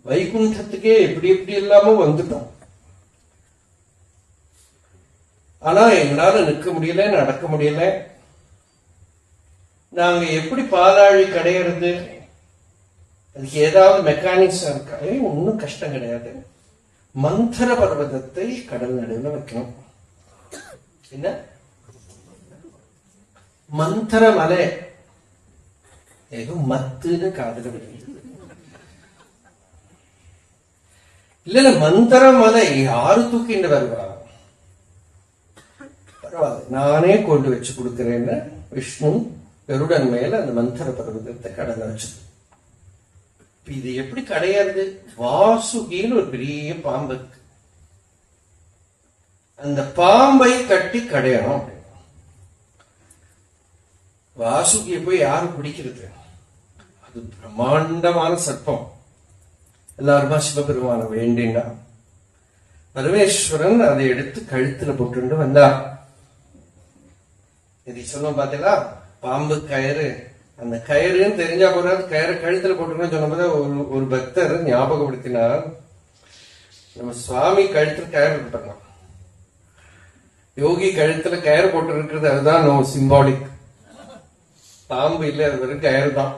வைகுண்டத்துக்கே எப்படி எப்படி இல்லாம வந்துட்டோம், ஆனா எங்களால நிற்க முடியல, நடக்க முடியல, நாங்க எப்படி பாலாழி கடையிறது, அதுக்கு ஏதாவது மெக்கானிசம் இருக்கா? ஒன்னும் கஷ்டம் கிடையாது, மந்தர பர்வதத்தை கடல் நடுவில் வைக்கணும். என்ன மந்தர மலை, ஏதோ மத்துன்னு காதுல விடுங்க. இல்ல மந்தர மலை யாரு தூக்கிட்டு வருவா? பரவாயில்ல, நானே கொண்டு வச்சு கொடுக்கிறேன்னு விஷ்ணு கருடன் மேல அந்த மந்தர பர்வதத்தை கடலை வச்சு. இது எப்படி கடையாது? வாசுகின்னு ஒரு பெரிய பாம்பு இருக்கு, அந்த பாம்பை கட்டி கடையணும். வாசுகியை போய் யாரு பிடிக்கிறது? அது பிரம்மாண்டமான சர்ப்பம். எல்லாருமா சிவபெருமான வேண்டினா பரமேஸ்வரன் அதை எடுத்து கழுத்துல போட்டு வந்தார். இது சொல்லுவோம் பாத்தீங்களா, பாம்பு கயிறு, அந்த கயிறுன்னு தெரிஞ்சா போறாது, கயிறு கழுத்துல போட்டுக்கணும்னு சொன்னபோது ஒரு பக்தர் ஞாபகப்படுத்தினார், நம்ம சுவாமி கழுத்துல கயிறு போட்டுருக்கோம், யோகி கழுத்துல கயிறு போட்டு இருக்கிறது அதுதான் நம்ம சிம்பாலிக், பாம்பு இல்லை, அது வெறும் கயிறு தான்.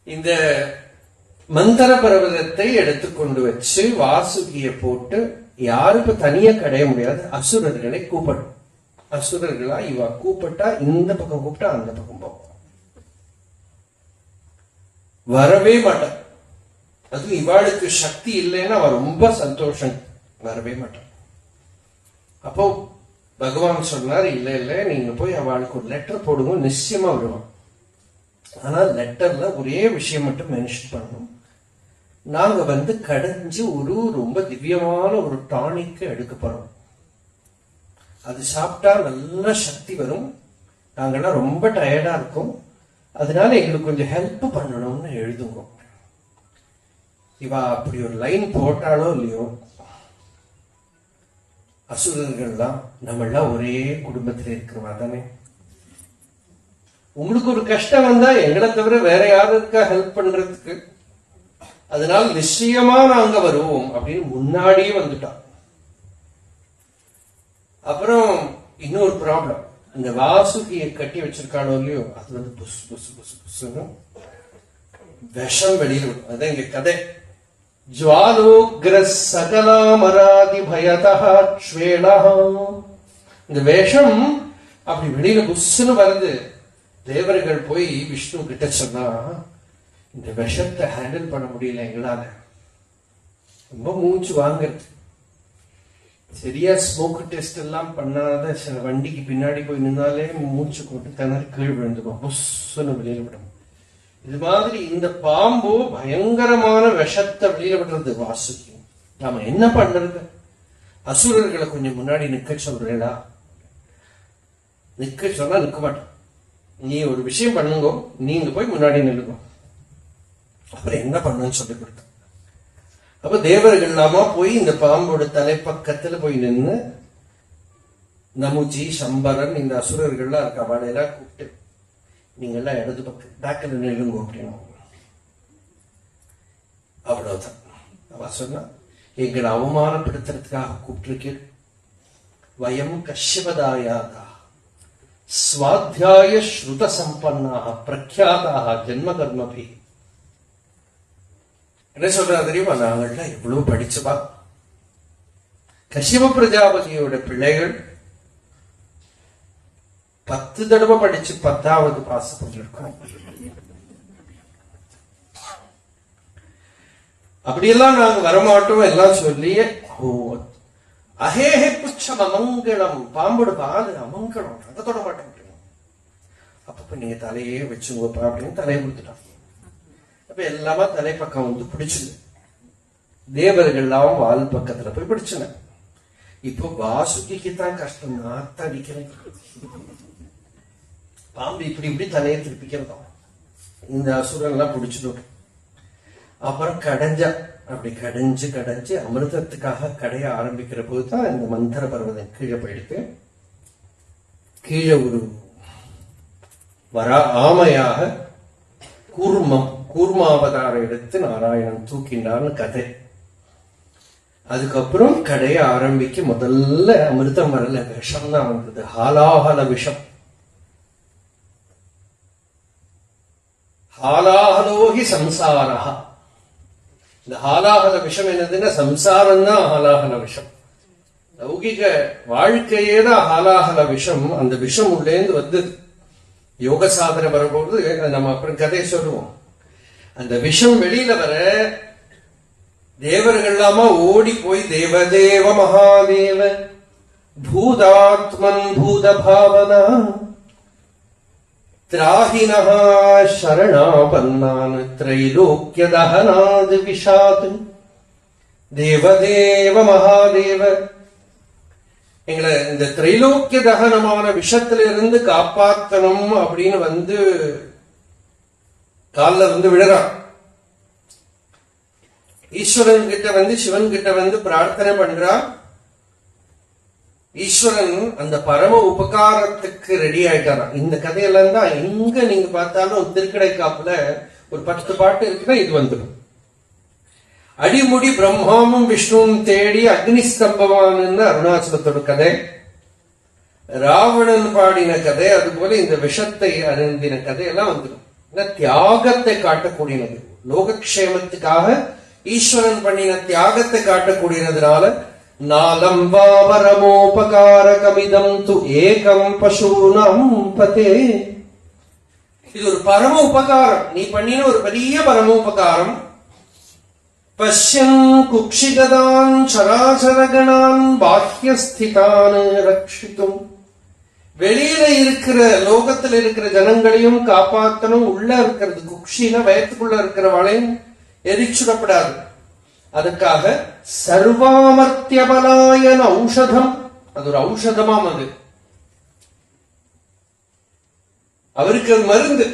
இந்த மந்தர பர்வதத்தை எடுத்துக்கொண்டு வச்சு வாசுகிய போட்டு, யாருக்கு தனியா கடைய முடியாது, அசுரர்களை கூப்பிடும். அசுரர்களா இவ கூப்பிட்டா இந்த பக்கம் கூப்பிட்டா அந்த பக்கம் போகும், வரவே மாட்டான். அதுவும் இவாளுக்கு சக்தி இல்லைன்னா அவ ரொம்ப சந்தோஷம், வரவே மாட்டான். அப்போ பகவான் சொன்னார், இல்ல இல்ல நீங்க போய் அவளுக்கு ஒரு லெட்டர் போடுங்க, நிச்சயமா வருவான். ஆனா லெட்டர்ல ஒரே விஷயம் மட்டும் மென்ஷன் பண்ணணும், நாங்க கடைஞ்சு ஒரு ரொம்ப திவ்யமான ஒரு டானிக் எடுக்க போறோம், அது சாப்பிட்டா நல்ல சக்தி வரும், நாங்கெல்லாம் ரொம்ப டயர்டா இருக்கோம், அதனால எங்களுக்கு கொஞ்சம் ஹெல்ப் பண்ணணும்னு எழுதுங்க. இவா அப்படி ஒரு லைன் போட்டாலோ இல்லையோ, அசுரர்கள்லாம் நம்மளாம் ஒரே குடும்பத்தில் இருக்கிறவா தானே. உங்களுக்கு ஒரு கஷ்டம் வந்தா எங்களை தவிர வேற யாரும் இருக்கா ஹெல்ப் பண்றதுக்கு? அதனால நிச்சயமா நாங்க வருவோம் அப்படின்னு முன்னாடியே வந்துட்டான். அப்புறம் இன்னொரு ப்ராப்ளம், இந்த வாசுகியை கட்டி வச்சிருக்கானோ இல்லையோ, அது வந்து புஸ் புஸ் புஸ் புஸ்ன்னு விஷம் வெளியில் விடும். அதான் இங்க கதை. ஜுவாலோக்ர சகலாமராதி பயதா ஸ்வேளா. இந்த விஷம் அப்படி வெளியில புஸ்ன்னு வருது. தேவர்கள் போய் விஷ்ணு கிட்ட சொன்னா, இந்த விஷத்தை ஹேண்டில் பண்ண முடியல எங்களால, ரொம்ப மூச்சு வாங்குறது. சரியா ஸ்மோக் டெஸ்ட் எல்லாம் பண்ணாத சில வண்டிக்கு பின்னாடி போய் நின்னாலே மூச்சு கொண்டு திணறி கீழ் விழுந்துடும், புஸ்ன்னு வெளியில விடும். இது மாதிரி இந்த பாம்பு பயங்கரமான விஷத்தை வெளியில விடுறது வாசுகி. நாம என்ன பண்றது? அசுரர்களை கொஞ்சம் முன்னாடி நிக்க சொல்றேடா. நிக்க சொன்னா நிக்க மாட்டோம். நீ ஒரு விஷயம் பண்ணுங்க, நீங்க போய் முன்னாடி நில்லுங்க. அப்புறம் என்ன பண்ணுன்னு சொல்லி கொடுத்த. அப்ப தேவர்கள் இல்லாம போய் இந்த பாம்போட தலைப்பக்கத்துல போய் நின்று நமுஜி சம்பரன் இந்த அசுரர்கள்லாம் இருக்க அவளையெல்லாம் கூப்பிட்டு, நீங்க எல்லாம் இடது பக்கம் பேக்கில் நில்லுங்க அப்படின்னு. அவ்வளவுதான். அவ சொன்னா, எங்களை அவமானப்படுத்துறதுக்காக கூப்பிட்டுருக்கேன். வயம் கஷ்யபதாயாதா ஸ்வாத்தியாய ஸ்ருத சம்பன்னாக பிரக்யாதாக ஜென்ம கர்மபி. என்ன சொல்றா தெரியுமா? நாங்கள்லாம் எவ்வளவு படிச்சவா. கஷ்யப பிரஜாபதியோட பிள்ளைகள் 10 தடவை படிச்சு 10வது பாஸ் பண்ணிருக்கோம். அப்படியெல்லாம் நாங்க வரமாட்டோம் எல்லாம் சொல்லி, அஹேஹே புச்சம் அமங்கலம், பாம்போட பாது அமங்கலம், அதை தொட மாட்டேன். அப்ப நீங்க தலையே வச்சுங்கப்பா அப்படின்னு தலையை கொடுத்துட்டான். அப்ப எல்லாமே தலைப்பக்கம் வந்து பிடிச்சுது. தேவர்கள் எல்லாம் வால் பக்கத்துல போய் பிடிச்சுன. இப்போ வாசுகிக்கு தான் கஷ்டம், நாத்த அடிக்கிறது. பாம்பு இப்படி இப்படி தலையை திருப்பிக்கிறதும் இந்த அசுரன் எல்லாம் பிடிச்சிடும். அப்புறம் கடைஞ்சா, அப்படி கடைஞ்சு கடைஞ்சு அமிர்தத்துக்காக கடைய ஆரம்பிக்கிற போதுதான் இந்த மந்திர பர்வதம் கீழே போயிடுத்து. கீழே ஒரு ஆமையாக கூர்மாவதார எடுத்து நாராயணன் தூக்கின்றான்னு கதை. அதுக்கப்புறம் கடைய ஆரம்பிக்க முதல்ல அமிர்தம் வரல, விஷம் தான் வந்தது. ஹாலாஹல விஷம். ஹாலாஹலோகி சம்சாரா. இந்த ஹாலாஹல விஷம் என்னதுன்னா சம்சாரம் தான் ஹாலாஹல விஷம். லௌகிக வாழ்க்கையேதான் ஹாலாஹல விஷம். அந்த விஷம் உள்ளேந்து வந்தது. யோக சாதனை வரும்போது நம்ம அப்புறம் கதையை சொல்லுவோம். அந்த விஷம் வெளியில வர தேவர்கள் எல்லாமா ஓடி போய் தேவதேவ மகாதேவ பூதாத்மன் பூத பாவனா திராஹினஹ சரணாபன்னான் த்ரைலோக்கிய தஹனாத் விஷாத் தேவதேவ மகாதேவ, எங்களை இந்த திரைலோக்கிய தகனமான விஷத்துல இருந்து காப்பாற்றணும் அப்படின்னு வந்து காலில் வந்து விழுறான். ஈஸ்வரன் கிட்ட வந்து சிவன் கிட்ட வந்து பிரார்த்தனை பண்றா. ஈஸ்வரன் அந்த பரம உபகாரத்துக்கு ரெடி ஆயிட்டாராம். இந்த கதையெல்லாம் தான் எங்க நீங்க பார்த்தாலும் திருக்கடைக்காப்புல ஒரு 10 பாட்டு இருக்குன்னா இது வந்துடும். அடிமுடி பிரம்மாவும் விஷ்ணுவும் தேடி அக்னி ஸ்தம்பவான்னு அருணாச்சலத்தோட கதை, ராவணன் பாடின கதை, அதுபோல இந்த விஷத்தை அருந்தின கதையெல்லாம் வந்துடும். தியாகத்தை காட்டக்கூடியது, லோகக்ஷேமத்துக்காக ஈஸ்வரன் பண்ணின தியாகத்தை காட்டக்கூடியதுனால நாலம் வாபரமோபகாரகமிதம் து ஏகம் பசூனம் பதே. இது ஒரு பரம உபகாரம், நீ பண்ணின ஒரு பெரிய பரம உபகாரம். பஷ்யன் குக்ஷிகதான் சராசரகணான் பாஹ்யஸ்திதான் ரக்ஷித்தும். வெளியில இருக்கிற லோகத்துல இருக்கிற ஜனங்களையும் காப்பாற்றணும். உள்ள இருக்கிறது குக்ஷின வயத்துக்குள்ள இருக்கிறவளையும் எரிச்சுடப்படாது. அதுக்காக சர்வாமர்த்தியபலாயன ஔஷதம், அது ஒரு ஔஷதமாம். அது அவருக்கு அது மருந்து.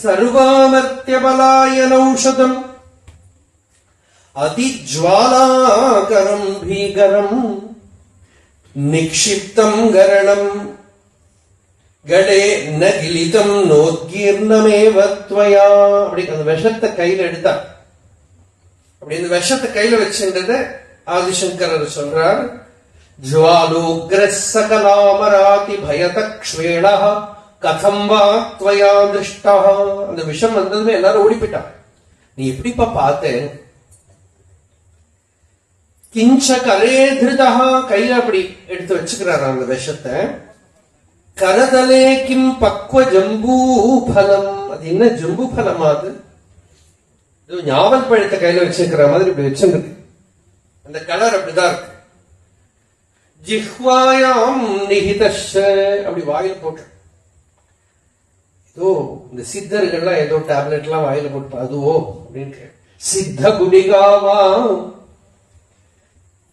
சர்வாமர்த்தியபலாயனௌஷதம் அதிஜ்வாலாகரம் பீகரம் நிக்ஷிப்தம் கரணம் கடே நகிலிதம் நோத்கீர்ணமேவத்வயா. அப்படி அந்த விஷத்தை கையில எடுத்தா, அப்படி இந்த விஷத்தை கையில வச்சுன்றத ஆதிசங்கரர் சொல்றார். ஜுவாலோக்ரசகலாமராதி பயதக்ஷ்வேள கதம் வா த்வயா திருஷ்டா. அந்த விஷம் வந்ததுமே எல்லாரும் ஓடி போயிட்டான். நீ எப்படிப்பா பார்த்தேன்? கிஞ்ச கலே திருதா, கையில அப்படி எடுத்து வச்சுக்கிறார் அந்த விஷத்தை. கரதலே கிம் பக்வ ஜம்பூ பலம். அது என்ன ஜம்பூ பலமா? அது ஞாவல் பழத்தை கையில வச்சிருக்கிற மாதிரி இப்படி வச்சிருக்கு. அந்த கலர் அப்படிதான் இருக்கு. ஜிஹ்வாயாம் நிஹிதஷ, அப்படி வாயில போட்டு. ஏதோ இந்த சித்தர்கள்லாம் ஏதோ டேப்லெட் எல்லாம் வாயில போட்டு அதுவோ அப்படின்னு. சித்த குடிகாவா,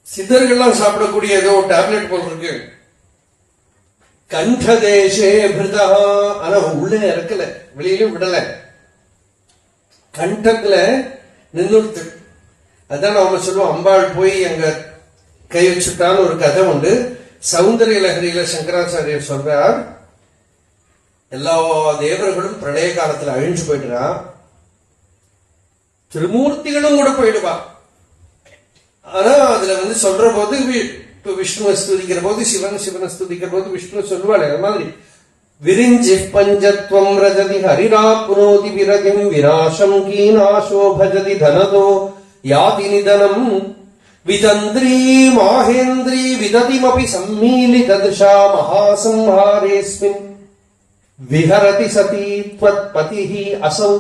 சித்தர்கள்லாம் சாப்பிடக்கூடிய ஏதோ டேப்லெட் போல் இருக்கு. கண்டதேசே பிருதா, ஆனா உள்ளே இறக்கல, வெளியிலும் விடல, கண்டத்துல நின்னுடுத்து. அதான் நாம சொல்லுவோம், அம்பாள் போய் அங்க கை வச்சுட்டான்னு ஒரு கதை உண்டு. சௌந்தரிய லஹரியில சங்கராச்சாரியர் சொல்றார், எல்லா தேவர்களும் பிரளய காலத்துல அழிஞ்சு போயிடுறா, திருமூர்த்திகளும் கூட போயிடுவா. ஆனா அதுல சொல்ற போது விஷ்ணுவை ஸ்துதிக்கிற போது சிவன், சிவனை ஸ்துதிக்கிற போது விஷ்ணு சொல்லுவாள். அது மாதிரி விரிஞ்சி பஞ்சத்வம் ரஜதி ஹரிராப்னோதி விரதிம் விநாசம் கீநாசோ பஜதி தனதோ யாதி நிதனம் விதந்திரீ மாஹேந்திரி விததிமபி சம்மீலிததிஷா மகாசம்ஹாரேஸ்மின் விஹரதி சதி த்வத்பதிஹி அசௌ.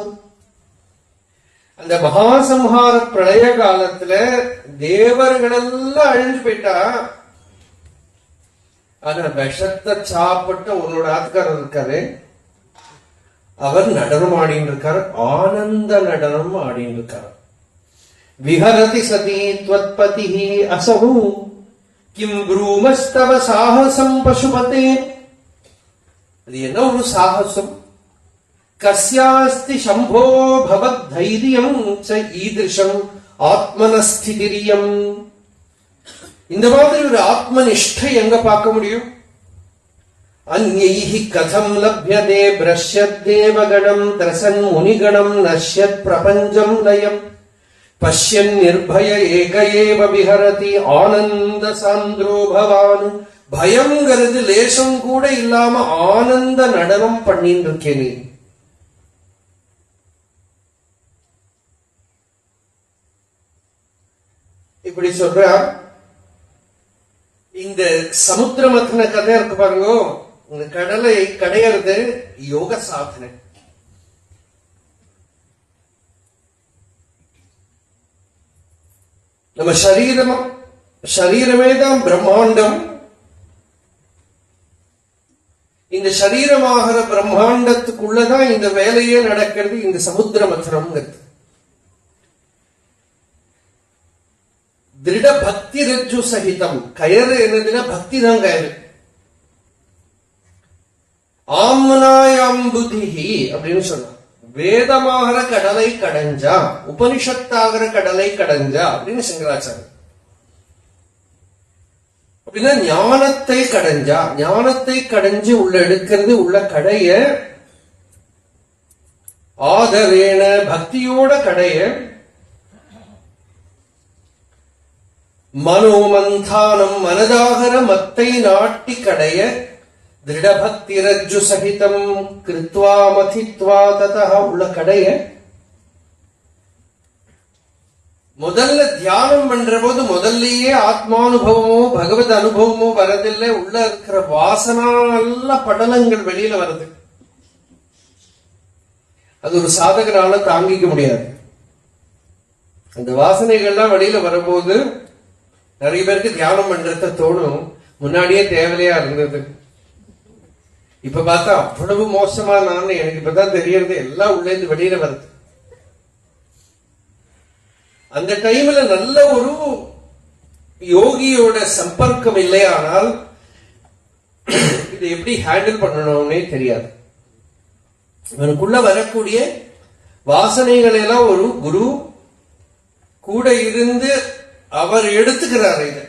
அந்த மகாசம்ஹார பிரளய காலத்துல தேவர்கள் எல்லாம் அழிஞ்சு போயிட்டா. ஆனா விஷத்தை சாப்பிட்ட உன்னோட ஆத்காரர் இருக்காரு, அவர் நடனம் ஆடின்னு இருக்காரு, ஆனந்த நடனம் ஆடின்னு இருக்காரு. விஹரதி சதி த்வத்பதிஹி அசஹு கிம் ப்ரூமஸ்தவ சாஹசம் பசுபதே. அது என்ன ஒரு சாகசம்? கஸ்யாஸ்தி சம்போ பவத் தைரியம் ச ஈதிருஷம் ஆத்மனஸ்திதிரியம். இந்த மாதிரி ஒரு ஆத்மனிஷ்டை எங்க பார்க்க முடியும்? அன்யைஹி கதம் லப்யதே பிரஷ்யத் தேவகணம் திரசன் முனிகணம் நஷ்யத் பிரபஞ்சம் லயம் பஷ்யன் நிர்பய ஏக ஏவ விஹரதி ஆனந்த சாந்திரோ பவான். பயம்ங்கிறது லேசம் கூட இல்லாம ஆனந்த நடனம் பண்ணிட்டு இருக்கேன். இப்படி சொல்ற இந்த சமுத்திர மத்தன கதை இருக்கு பாருங்க. இந்த கடலை கடையிறது யோக சாதனை. நம்ம சரீரமே தான் பிரம்மாண்டம். இந்த சரீரமாகிற பிரம்மாண்டத்துக்குள்ளதான் இந்த வேலையே நடக்கிறது. இந்த சமுத்திர மத்தனம்ங்கிறது திருட பக்தி ரஜ்ஜு சகிதம். கயறு என்னதுன்னா பக்தி தான் கயறு. ஆம்னாயம்புதிஹி அப்படின்னு சொன்னா வேதமாகிற கடலை கடைஞ்சா, உபனிஷத்தாகிற கடலை கடைஞ்சா அப்படின்னு சங்கராச்சாரியர். அப்படின்னா ஞானத்தை கடைஞ்சா, ஞானத்தை கடைஞ்சு உள்ள எடுக்கிறது, உள்ள கடைய ஆதரேன பக்தியோட கடைய மனோமந்தானம் மனதாகர மத்தை நாட்டி கடைய திருடபக்தி ரஜ்ஜு சகிதம் கிருத்வா மதித்வா ததா உள்ள கடைய. முதல்ல தியானம் பண்ற போது முதல்லயே ஆத்மானுபவமோ பகவத் அனுபவமோ வரதில்லை. உள்ள இருக்கிற வாசனா நல்ல படலங்கள் வெளியில வருது. அது ஒரு சாதகனால தாங்கிக்க முடியாது. அந்த வாசனைகள்லாம் வெளியில வரும்போது நிறைய பேருக்கு தியானம் பண்றத தோணும், முன்னாடியே தேவையா இருந்தது, இப்ப பார்த்தா அவ்வளவு மோசமா நான் எனக்கு இப்பதான் தெரியறது, எல்லாம் உள்ள இருந்து வெளியில வருது. அந்த டைம்ல நல்ல ஒரு யோகியோட சம்பர்க்கம் இல்லையானால் இது இதை எப்படி ஹேண்டில் பண்ணணும்னே தெரியாது. இவனுக்குள்ள வரக்கூடிய வாசனைகள் எல்லாம் ஒரு குரு கூட இருந்து அவர் எடுத்துக்கிறாரு. இதை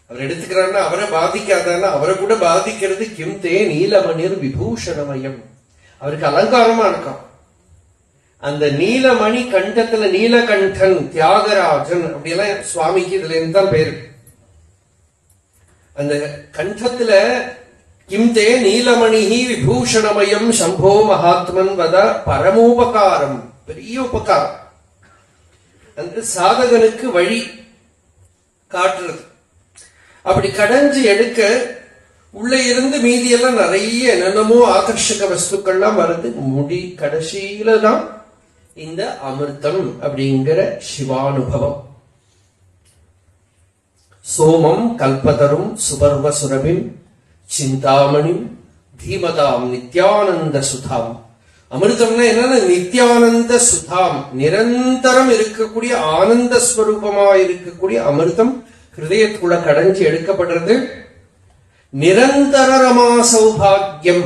அவர் எடுத்துக்கிறாருன்னா அவரை பாதிக்காதான்னா அவரை கூட பாதிக்கிறது. கிம் தே நீலமணிர் விபூஷணமயம், அவருக்கு அலங்காரமா இருக்கான். அந்த நீலமணி கண்டத்துல நீலகண்டன் தியாகராஜன் அப்படியெல்லாம் சுவாமிக்கு இதுல இருந்து தான் பேரு. அந்த கண்டத்துல கிம்தே நீலமணிஹி விபூஷணமயம் சம்போ மகாத்மன் வத பரமோபகாரம், பெரிய உபகாரம். அந்த சாதகனுக்கு வழி காட்டுறது. அப்படி கடைஞ்சு எடுக்க உள்ள இருந்து மீதியெல்லாம் நிறைய என்னென்னமோ ஆகர்ஷக வஸ்துக்கள்லாம் வருது. முடி கடைசியில தான் இந்த அமிர்தம் அப்படிங்கிற சிவானுபவம். சோமம் கல்பதரும் சுபர்வ சுரபிம் சிந்தாமணிம் தீமதாம் நித்யானந்த சுதாம். அமிர்தம்னா என்னன்னா நித்யானந்த சுதாம், நிரந்தரம் இருக்கக்கூடிய ஆனந்த ஸ்வரூபமா இருக்கக்கூடிய அமிர்தம் ஹிருதயத்துக்குள்ள கடைஞ்சி எடுக்கப்படுறது. நிரந்தரமா சௌபாகியம்,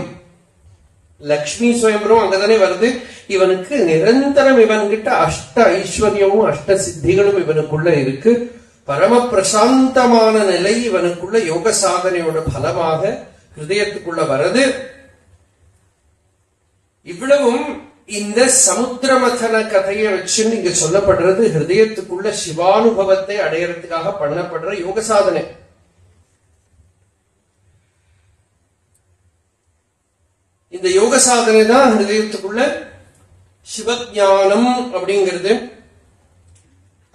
லக்ஷ்மி சுயம்பரம் அங்கதானே வருது. இவனுக்கு நிரந்தரம் இவன்கிட்ட அஷ்ட ஐஸ்வர்யமும் அஷ்ட சித்திகளும் இவனுக்குள்ள இருக்கு. பரம பிரசாந்தமான நிலை இவனுக்குள்ள யோக சாதனையோட பலமாக ஹிருதயத்துக்குள்ள வருது. இவ்வளவும் இந்த சமுத்திரமதன கதையை வச்சு இங்க சொல்லப்படுறது ஹிருதயத்துக்குள்ள சிவானுபவத்தை அடையறதுக்காக பண்ணப்படுற யோக சாதனை. இந்த யோக சாதனை தான் ஹிருதயத்துக்குள்ள சிவஞானம் அப்படிங்கிறது.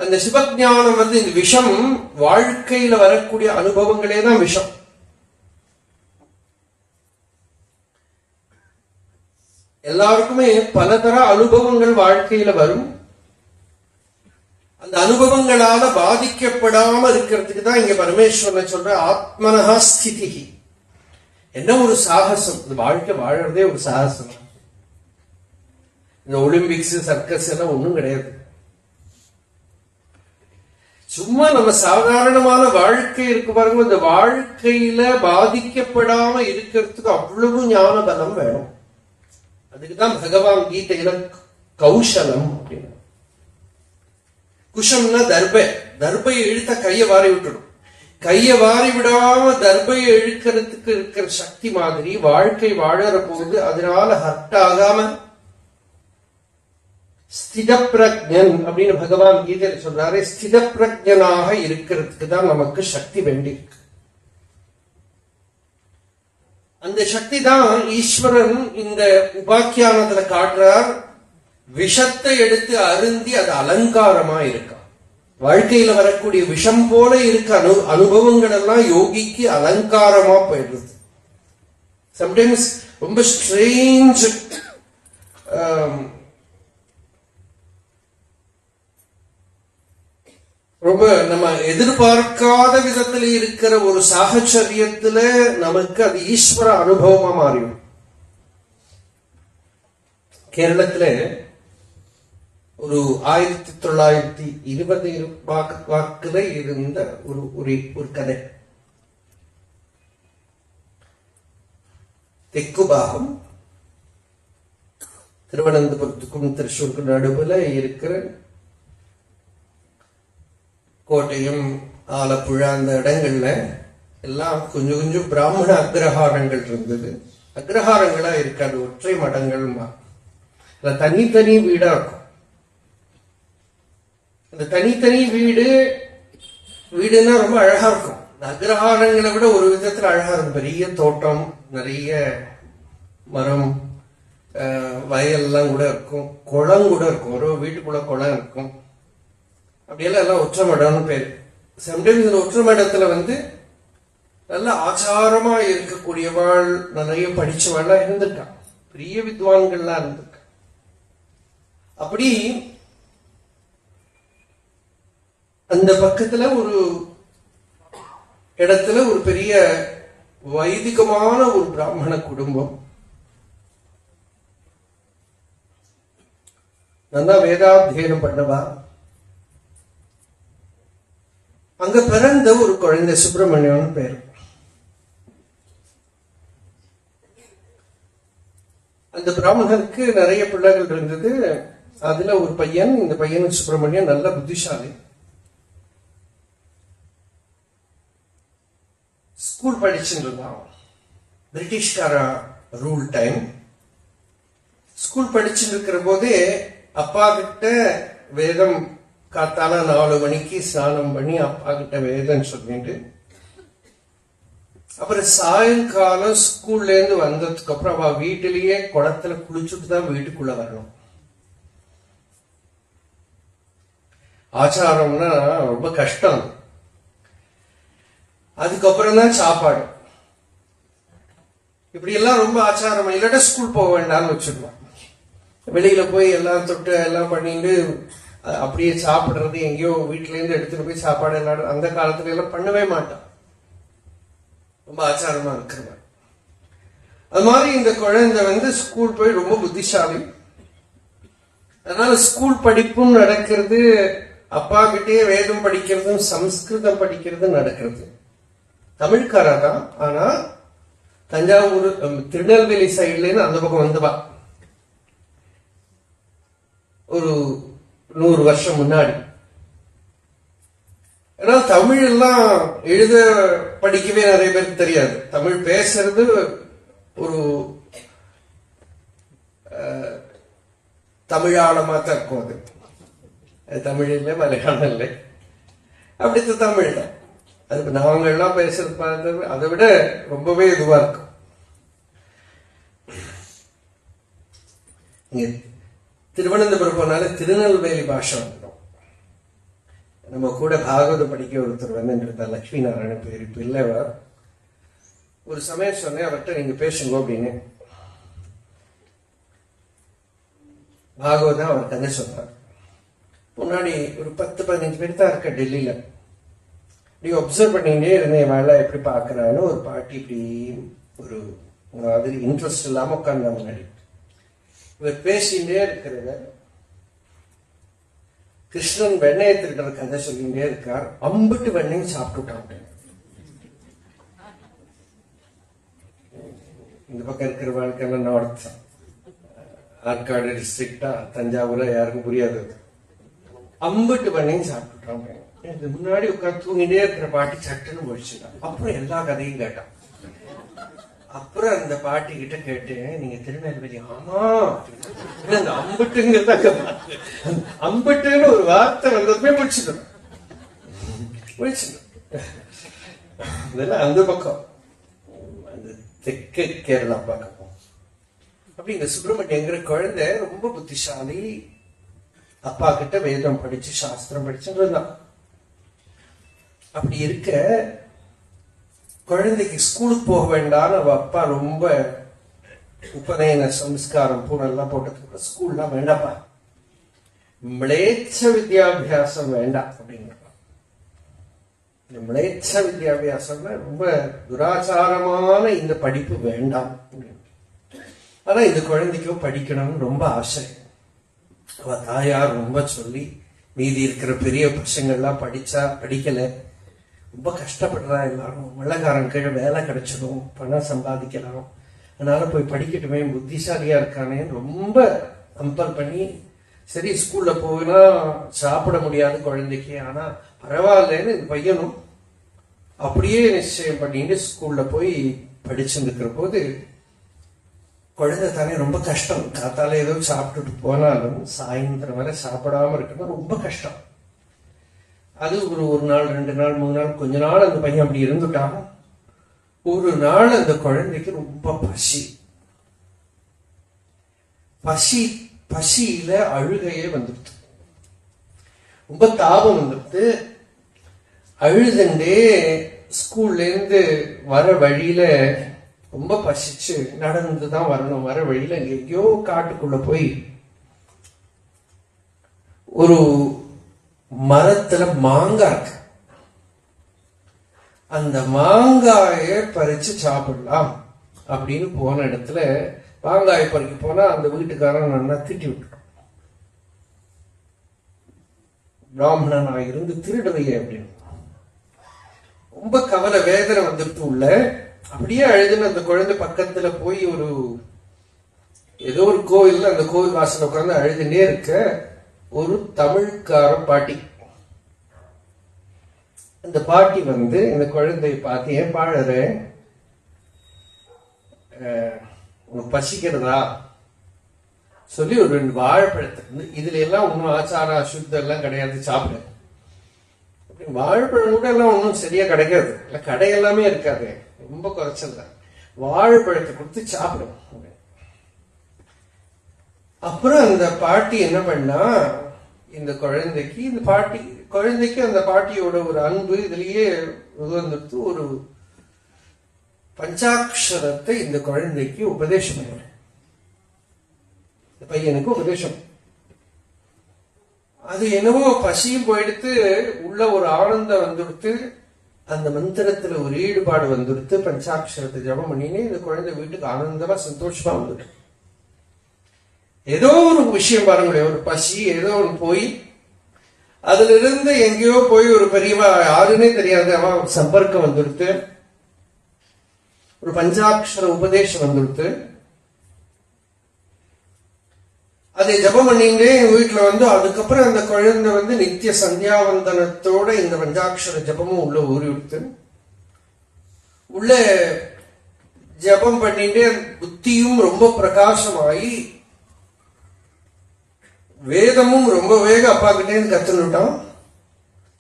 அந்த சிவஞானம் இந்த விஷம், வாழ்க்கையில வரக்கூடிய அனுபவங்களே தான் விஷம். எல்லாருக்குமே பலதர அனுபவங்கள் வாழ்க்கையில வரும். அந்த அனுபவங்களால பாதிக்கப்படாம இருக்கிறதுக்கு தான் இங்க பரமேஸ்வரன் சொல்ற ஆத்மனஹா ஸ்திதி. என்ன ஒரு சாகசம்! இந்த வாழ்க்கை வாழறதே ஒரு சாகசம். இந்த ஒலிம்பிக்ஸ் சர்க்கஸ் எல்லாம் ஒண்ணும் கிடையாது. சும்மா நம்ம சாதாரணமான வாழ்க்கை இருக்கு பாருங்க. இந்த வாழ்க்கையில பாதிக்கப்படாம இருக்கிறதுக்கு அவ்வளவு ஞான பலம் வேணும். அதுக்குதான் பகவான் கீதையில கௌசலம் அப்படின்னு. குஷம்னா தர்பை, தர்பையை இழுத்த கையை வாரி விட்டுடும். கையை வாரி விடாம தர்பையை இழுக்கிறதுக்கு இருக்கிற சக்தி மாதிரி வாழ்க்கை வாழற போது அதனால ஹர்ட் ஆகாம ஸ்தித பிரஜன் அப்படின்னு பகவான் கீதையில சொல்றாரு. ஸ்தித பிரஜனாக இருக்கிறதுக்கு தான் நமக்கு சக்தி வேண்டியிருக்கு. அந்த சக்தி தான் ஈஸ்வரன் இந்த உபாக்கியானத்துல காட்டுறார். விஷத்தை எடுத்து அருந்தி அது அலங்காரமா இருக்கா. வாழ்க்கையில வரக்கூடிய விஷம் போல இருக்க அனுபவங்கள் எல்லாம் யோகிக்கு அலங்காரமா போயிடுறது. சம்டைம்ஸ் ரொம்ப ஸ்ட்ரேஞ்ச், ரொம்ப நம்ம எதிர்பார்க்காத விதத்துல இருக்கிற ஒரு சாகச்சரியத்துல நமக்கு அது ஈஸ்வர அனுபவமா மாறிடும். கேரளத்துல ஒரு 1920 வாக்குல இருந்த ஒரு கதை. தெற்கு பாகம் திருவனந்தபுரத்துக்கும் திருச்சூருக்கும் நடுவுல இருக்கிற கோட்டையும் ஆலப்புழா அந்த இடங்கள்ல எல்லாம் கொஞ்சம் கொஞ்சம் பிராமண அக்ரஹாரங்கள் இருந்தது. அக்ரஹாரங்களா இருக்காது, ஒற்றை மடங்கள். தனித்தனி வீடா இருக்கும். அந்த தனித்தனி வீடுன்னா ரொம்ப அழகா இருக்கும். அக்ரஹாரங்களை விட ஒரு விதத்துல அழகா இருக்கும். பெரிய தோட்டம், நிறைய மரம், வயல்லாம் கூட இருக்கும், குளம் கூட இருக்கும். ஒரு வீட்டுக்குள்ள குளம் இருக்கும். அப்படியெல்லாம் எல்லாம் ஒற்றை மடம்னு பேரு. சம்டைம்ஸ் இந்த ஒற்றை மடத்துல நல்ல ஆச்சாரமா இருக்கக்கூடியவாள், நிறைய படிச்சவாள்லாம் இருந்திருக்கா, பெரிய வித்வான்கள்லாம் இருந்திருக்கா. அப்படி அந்த பக்கத்துல ஒரு இடத்துல ஒரு பெரிய வைதிகமான ஒரு பிராமண குடும்பம், நல்லா வேதாத்தியனம் பண்ணவா. அங்க பிறந்த ஒரு குழந்தை, சுப்பிரமணியன் பேர். அந்த பிராமணனுக்கு நிறைய பிள்ளைகள் இருந்தது. அதுல ஒரு பையன், இந்த பையனுக்கு சுப்பிரமணியன் நல்ல புத்திசாலி. ஸ்கூல் படிச்சுட்டு இருந்தான். பிரிட்டிஷ்கார ரூல் டைம். ஸ்கூல் படிச்சுட்டு இருக்கிற போதே அப்பா கிட்ட வேதம் காத்தால 4 மணிக்கு ஸ்நானம் பண்ணி அப்பா கிட்ட வேதம் சொல்லிட்டு, அப்புறம் சாயங்காலம் ஸ்கூல்ல இருந்து வந்ததுக்கு அப்புறம் அவ வீட்டிலேயே குளத்துல குளிச்சுட்டு தான் வீட்டுக்குள்ள வரணும். ஆச்சாரம்னா ரொம்ப கஷ்டம். அதுக்கப்புறம் தான் சாப்பாடு. இப்படி எல்லாம் ரொம்ப ஆச்சாரம். இல்லாட்ட ஸ்கூல் போக வேண்டாம்னு வச்சுருவான். வெளியில போய் எல்லாம் தொட்டு எல்லாம் பண்ணிட்டு அப்படியே சாப்பிடுறது, எங்கேயோ வீட்டுல இருந்து எடுத்துட்டு போய் சாப்பாடு எல்லாம் அந்த காலத்துல எல்லாம் பண்ணவே மாட்டான். ரொம்ப ஆச்சாரமா இருக்கிறவன். அது மாதிரி இந்த குழந்தை ஸ்கூல் போய் ரொம்ப புத்திசாலி. அதனால ஸ்கூல் படிப்பும் நடக்கிறது, அப்பா கிட்டே வேதம் படிக்கிறதும் சம்ஸ்கிருதம் படிக்கிறதும் நடக்கிறது. தமிழ்காரா தான், ஆனா தஞ்சாவூர் திருநெல்வேலி சைட்ல இருந்து அந்த பக்கம் வந்துவா. ஒரு 100 வருஷம் முன்னாடி. ஏன்னா தமிழ் எல்லாம் எழுத படிக்கவே நிறைய பேருக்கு தெரியாது. தமிழ் பேசுறது ஒரு தமிழாளமா தான் இருக்கும். அது தமிழ் இல்லை, மலையாளம் இல்லை, அப்படித்த தமிழ் தான். அது நாங்க எல்லாம் பேசுறது பார்த்தது அதை விட ரொம்பவே இதுவா இருக்கும். இங்க திருவனந்தபுரம் போனால திருநெல்வேலி பாஷை வந்துடும். நம்ம கூட பாகவத படிக்க ஒருத்தர் இருந்தார், லட்சுமி நாராயண பேர். இப்ப இல்லவர். ஒரு சமயம் சொன்னேன் அவர்கிட்ட, நீங்க பேசுங்க அப்படின்னு. பாகவதம் அவர் கதை சொன்னார். முன்னாடி ஒரு 10-15 பேர் தான் இருக்க டெல்லியில. இப்படி ஒப்சர்வ் பண்ணிட்டே இருந்தேன், வேலை எப்படி பாக்குறான்னு. ஒரு பாட்டி இப்படி ஒரு மாதிரி இன்ட்ரெஸ்ட் இல்லாம உட்கார்ந்தா முன்னாடி. இவர் பேசிட்டே இருக்கிறத கிருஷ்ணன் வெண்ணையை திருடுற கதை சொல்லிட்டே இருக்கார். அம்பிட்டு வெண்ணையும் சாப்பிட்டுட்டாங்க. இந்த பக்கம் இருக்கிற வாழ்க்கை நார்த் ஆற்காடு டிஸ்ட்ரிக்டா தஞ்சாவூர்ல யாருக்கும் புரியாது. அம்பிட்டு வெண்ணையும் சாப்பிட்டுட்டாங்க. எனக்கு முன்னாடி உட்காந்து தூங்கிட்டே இருக்கிற பாட்டி சட்டுன்னு முடிச்சுட்டான். அப்புறம் எல்லா கதையும் கேட்டான். அப்புறம் அந்த பாட்டி கிட்ட கேட்டேன், நீங்க திருநெல்வேலி? ஆமா. அந்த அம்பிட்டுங்கிறத அம்பிட்டுன்னு ஒரு வார்த்தை வந்ததுமே முடிச்சுட்டோம். இதெல்லாம் அந்த பக்கம், அந்த தெற்கு கேரளா பக்கம். அப்படி இந்த சுப்பிரமணியங்கிற குழந்தை ரொம்ப புத்திசாலி. அப்பா கிட்ட வேதம் படிச்சு சாஸ்திரம் படிச்சுட்டு இருந்தான். அப்படி இருக்க குழந்தைக்கு ஸ்கூலுக்கு போக வேண்டாம்னு அவ அப்பா ரொம்ப உபநயன சம்ஸ்காரம் பூனெல்லாம் போட்டதுக்கு ஸ்கூல்லாம் வேண்டாப்பா, மிளேச்ச வித்யாபியாசம் வேண்டாம் அப்படிங்கிற. மிளேச்ச வித்யாபியாசம்னா ரொம்ப துராச்சாரமான இந்த படிப்பு வேண்டாம் அப்படின்னு. ஆனா இந்த குழந்தைக்கும் படிக்கணும்னு ரொம்ப ஆசை. அவ தாயார் ரொம்ப சொல்லி, மீதி இருக்கிற பெரிய பசங்கள்லாம் படிக்கல, ரொம்ப கஷ்டப்படுறா, எல்லாரும் வெள்ளக்காரன் கீழே வேலை கிடைச்சிடும், பணம் சம்பாதிக்கலாம், அதனால போய் படிக்கட்டுமே, புத்திசாலியா இருக்கானே ரொம்ப கம்பல் பண்ணி, சரி ஸ்கூல்ல போனா சாப்பிட முடியாது குழந்தைக்கு, ஆனா பரவாயில்லன்னு இந்த பையனும் அப்படியே நிச்சயம் பண்ணிட்டு ஸ்கூல்ல போய் படிச்சுருக்கிற போது, குழந்தை தானே ரொம்ப கஷ்டம். காத்தால ஏதோ சாப்பிட்டுட்டு போனாலும் சாயந்தரம் வரை சாப்பிடாம இருக்கணும், ரொம்ப கஷ்டம். அது ஒரு நாள் 2 நாள் 3 நாள் கொஞ்ச நாள் அந்த பையன் அப்படி இருந்துட்டான். ஒரு நாள் அந்த குழந்தைக்கு ரொம்ப பசியில அழுகையே வந்துடுது. ரொம்ப தாபம் வந்துடுது. அழுதுண்டே ஸ்கூல்ல இருந்து வர வழியில ரொம்ப பசிச்சு நடந்துதான் வரணும். வர வழியில எங்கேயோ காட்டுக்குள்ள போய் ஒரு மரத்துல மாங்காய் இருக்கு. அந்த மாங்காய பறிச்சு சாப்பிடலாம் அப்படின்னு போன இடத்துல மாங்காய பறிக்க போனா அந்த வீட்டுக்காரன் நல்லா திட்டி விட்டுட்டான். பிராமணனா இருந்து திருடுறையே அப்படின்னு ரொம்ப கவலை வேதனை வந்துட்டு உள்ள அப்படியே அழுதுன்னு அந்த குழந்தை பக்கத்துல போய் ஒரு ஏதோ ஒரு கோவில், அந்த கோவில் வாசல் உட்கார்ந்து அழுதுட்டே இருக்க ஒரு தமிழ்கார பாட்டி. அந்த பாட்டி இந்த குழந்தையை பார்த்து, ஏன் பாழற, உனக்கு பசிக்கிறதா சொல்லி ஒரு 2 வாழைப்பழத்தை, இதுல எல்லாம் ஒன்றும் ஆச்சார அசுத்தம் எல்லாம் கிடையாது, சாப்பிட. வாழைப்பழம் கூட எல்லாம் ஒன்றும் சரியா கிடைக்காது, இல்ல கடை எல்லாமே இருக்காது, ரொம்ப குறைச்சல் தான். வாழைப்பழத்தை கொடுத்து சாப்பிடும். அப்புறம் அந்த பாட்டி என்ன பண்ணா, இந்த குழந்தைக்கு அந்த பாட்டியோட ஒரு அன்பு இதுலயே வந்துட்டு ஒரு பஞ்சாட்சரத்தை இந்த குழந்தைக்கு உபதேசம் பண்ண, இந்த பையனுக்கு உபதேசம். அது என்னவோ பசியும் போயிடுத்து, உள்ள ஒரு ஆனந்தம் வந்துடுத்து, அந்த மந்திரத்துல ஒரு ஈடுபாடு வந்துடுத்து. பஞ்சாட்சரத்தை ஜபம் பண்ணினே இந்த குழந்தை வீட்டுக்கு ஆனந்தமா சந்தோஷமா வந்துட்டு. ஏதோ ஒரு விஷயம் பாருங்களேன், ஒரு பசி ஏதோ ஒன்று போய் அதுல இருந்து எங்கேயோ போய் ஒரு பெரியவா யாருன்னே தெரியாது அவன் ஒரு சம்பர்க்கம் வந்துடுத்து, ஒரு பஞ்சாட்சர உபதேசம் வந்துடுத்து. அதை ஜபம் பண்ணிட்டே வீட்டுல அதுக்கப்புறம் அந்த குழந்தை நித்திய சந்தியாவந்தனத்தோட இந்த பஞ்சாட்சர ஜபமும் உள்ள ஊறி விடுத்து, உள்ள ஜபம் பண்ணிட்டே புத்தியும் ரொம்ப பிரகாசமாயி, வேதமும் ரொம்ப வேக அப்பா கிட்டே கத்துனுட்டான்.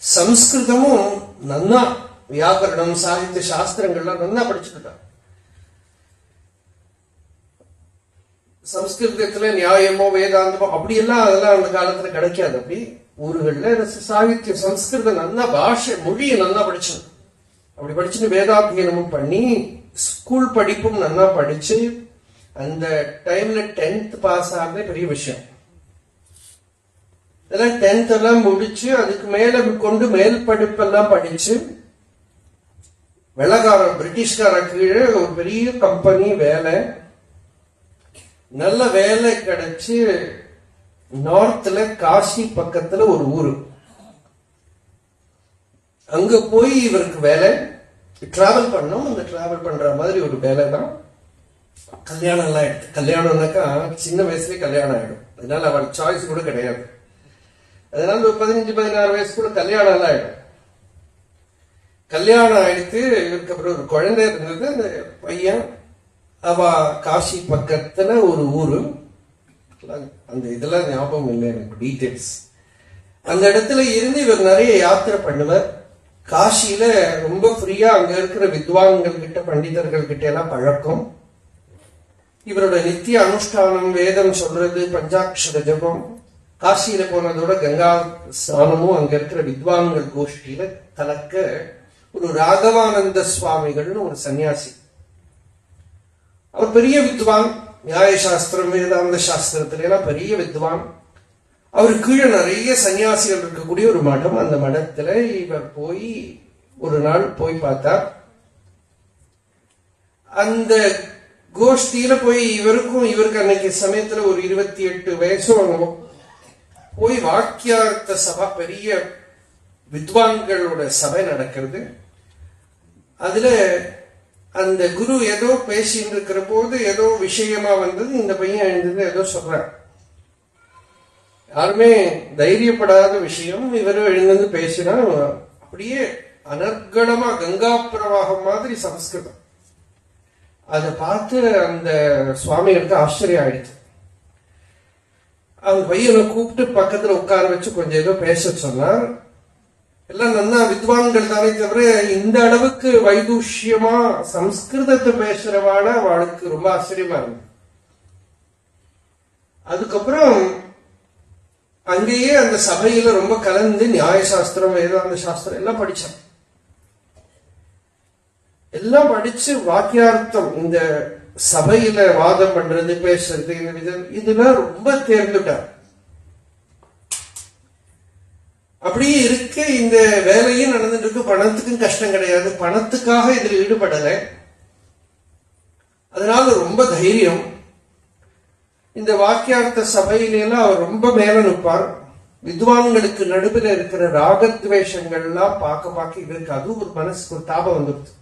சம்ஸ்கிருதமும் நன்னா, வியாக்கரணம் சாகித்ய சாஸ்திரங்கள்லாம் நன்னா படிச்சுட்டான். சம்ஸ்கிருதத்துல நியாயமோ வேதாந்தமோ அப்படியெல்லாம் அதெல்லாம் அந்த காலத்துல கிடைக்காது. அப்படி ஊர்கள்ல சாகித்ய சம்ஸ்கிருதம் நன்னா, பாஷை மொழியை நன்னா படிச்சு, அப்படி படிச்சுட்டு வேதாத்தியனமும் பண்ணி ஸ்கூல் படிப்பும் நன்னா படிச்சு, அந்த டைம்ல 10th பாஸ் ஆனதே பெரிய விஷயம். இதெல்லாம் 10th எல்லாம் முடிச்சு அதுக்கு மேல கொண்டு மேல் படிப்பெல்லாம் படிச்சு, வெள்ளக்காரன் பிரிட்டிஷ்கார கீழே ஒரு பெரிய கம்பெனி வேலை, நல்ல வேலை கிடைச்சு நார்த்ல காசி பக்கத்துல ஒரு ஊரு, அங்க போய் இவருக்கு வேலை டிராவல் பண்ணோம். அந்த டிராவல் பண்ற மாதிரி ஒரு வேலை தான். கல்யாணம் எல்லாம் ஆயிடுது. கல்யாணம்னாக்கா சின்ன வயசுலயே கல்யாணம் ஆயிடும், அதனால அவள் சாய்ஸ் கூட கிடையாது. அதனால ஒரு 15-16 வயசுக்குள்ள கல்யாணம் எல்லாம் ஆயிடும். கல்யாணம் ஆயிடுத்து. இவருக்கு அப்புறம் ஒரு குழந்தை இருந்தது. அந்த பையன் அவ காசி பக்கத்துல ஒரு ஊரு, அந்த இதெல்லாம் ஞாபகம் இல்லை எனக்கு டீட்டெயில்ஸ். அந்த இடத்துல இருந்து இவர் நிறைய யாத்திரை பண்ணுவார். காசியில ரொம்ப ஃப்ரீயா அங்க இருக்கிற வித்வான்கள் கிட்ட, பண்டிதர்கள் கிட்ட எல்லாம் பழக்கம். இவரோட நித்திய அனுஷ்டானம், வேதம் சொல்றது, பஞ்சாட்சர ஜபம். காசியில போனதோட கங்கா ஸ்நானமும் அங்க இருக்கிற வித்வான்கள் கோஷ்டியில கலக்க ஒரு ராகவானந்த சுவாமிகள்னு ஒரு சன்னியாசி. அவர் பெரிய வித்வான், நியாய சாஸ்திரம் வேதாந்த சாஸ்திரத்துல எல்லாம் பெரிய வித்வான். அவரு கீழே நிறைய சன்னியாசிகள் இருக்கக்கூடிய ஒரு மடம். அந்த மடத்துல இவர் போய் ஒரு நாள் போய் பார்த்தார். அந்த கோஷ்டியில போய் இவருக்கு அன்னைக்கு சமயத்துல ஒரு 28 வயசும் போய் வாக்கியார்த்த சபா, பெரிய வித்வான்களோட சபை நடக்கிறது. அதுல அந்த குரு ஏதோ பேசிட்டு இருக்கிற போது ஏதோ விஷயமா வந்தது. இந்த பையன் எழுந்தது ஏதோ சொல்றார், யாருமே தைரியப்படாத விஷயம். இவரும் எழுந்து பேசினா அப்படியே அனர்கணமா கங்கா பிரவாகம் மாதிரி சம்ஸ்கிருதம். அதை பார்த்து அந்த சுவாமிகளுக்கு ஆச்சரியம் ஆயிடுச்சு. அவங்க பையனை கூப்பிட்டு பக்கத்துல உட்கார வச்சு கொஞ்சம் ஏதோ பேச சொன்னார். எல்லாம் நல்லா வித்வான்கள் தானே தவிர இந்த அளவுக்கு வைதுஷ்யமா சம்ஸ்கிருதத்தை பேசுறவாட அவளுக்கு ரொம்ப ஆச்சரியமா இருந்தது. அதுக்கப்புறம் அங்கேயே அந்த சபையில ரொம்ப கலந்து நியாய சாஸ்திரம், வேதாந்த சாஸ்திரம் எல்லாம் படிச்சான். எல்லாம் படிச்சு வாக்கியார்த்தம், இந்த சபையில வாதம் பண்றது, பேசுறது, இதெல்லாம் ரொம்ப தேர்ந்துட்டார். அப்படியே இருக்க இந்த வேலையும் நடந்துட்டு இருக்கு. பணத்துக்கும் கஷ்டம் கிடையாது, பணத்துக்காக இதில் ஈடுபடல. அதனால ரொம்ப தைரியம். இந்த வாக்கியார்த்த சபையிலாம் அவர் ரொம்ப மேல நிற்பார். வித்வான்களுக்கு நடுவில் இருக்கிற ராகத்வேஷங்கள்லாம் பார்க்க இவருக்கு அதுவும் ஒரு மனசுக்கு ஒரு தாபம் வந்துடுது.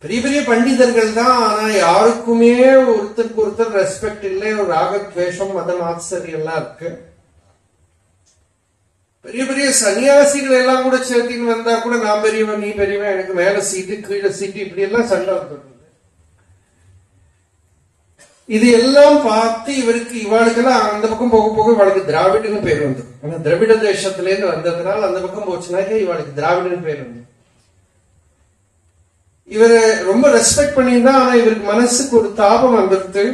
பெரிய பெரிய பண்டிதர்கள் தான், ஆனா யாருக்குமே ஒருத்தருக்கு ஒருத்தர் ரெஸ்பெக்ட் இல்லை. ஒரு ராகத்வேஷம், மத மாத்சரியம் எல்லாம் இருக்கு. பெரிய பெரிய சன்னியாசிகள் எல்லாம் கூட சேர்த்தின்னு வந்தா கூட நான் பெரியவன், நீ பெரியவன், எனக்கு மேல சீட்டு கீழே சீட்டு, இப்படி எல்லாம் சண்டை வந்துடுது. இது எல்லாம் பார்த்து இவருக்கு இவாளுக்கெல்லாம் அந்த பக்கம் போக போக இவாளுக்கு திராவிடன்னு பேர் வந்து, திராவிட தேசத்துல இருந்து வந்ததுனால அந்த பக்கம் போச்சுனாக்கே இவாளுக்கு திராவிடன்னு பேர் வந்து. இவரை ரொம்ப ரெஸ்பெக்ட் பண்ணியிருந்தா, ஆனா இவருக்கு மனசுக்கு ஒரு தாபம் வந்துடுது.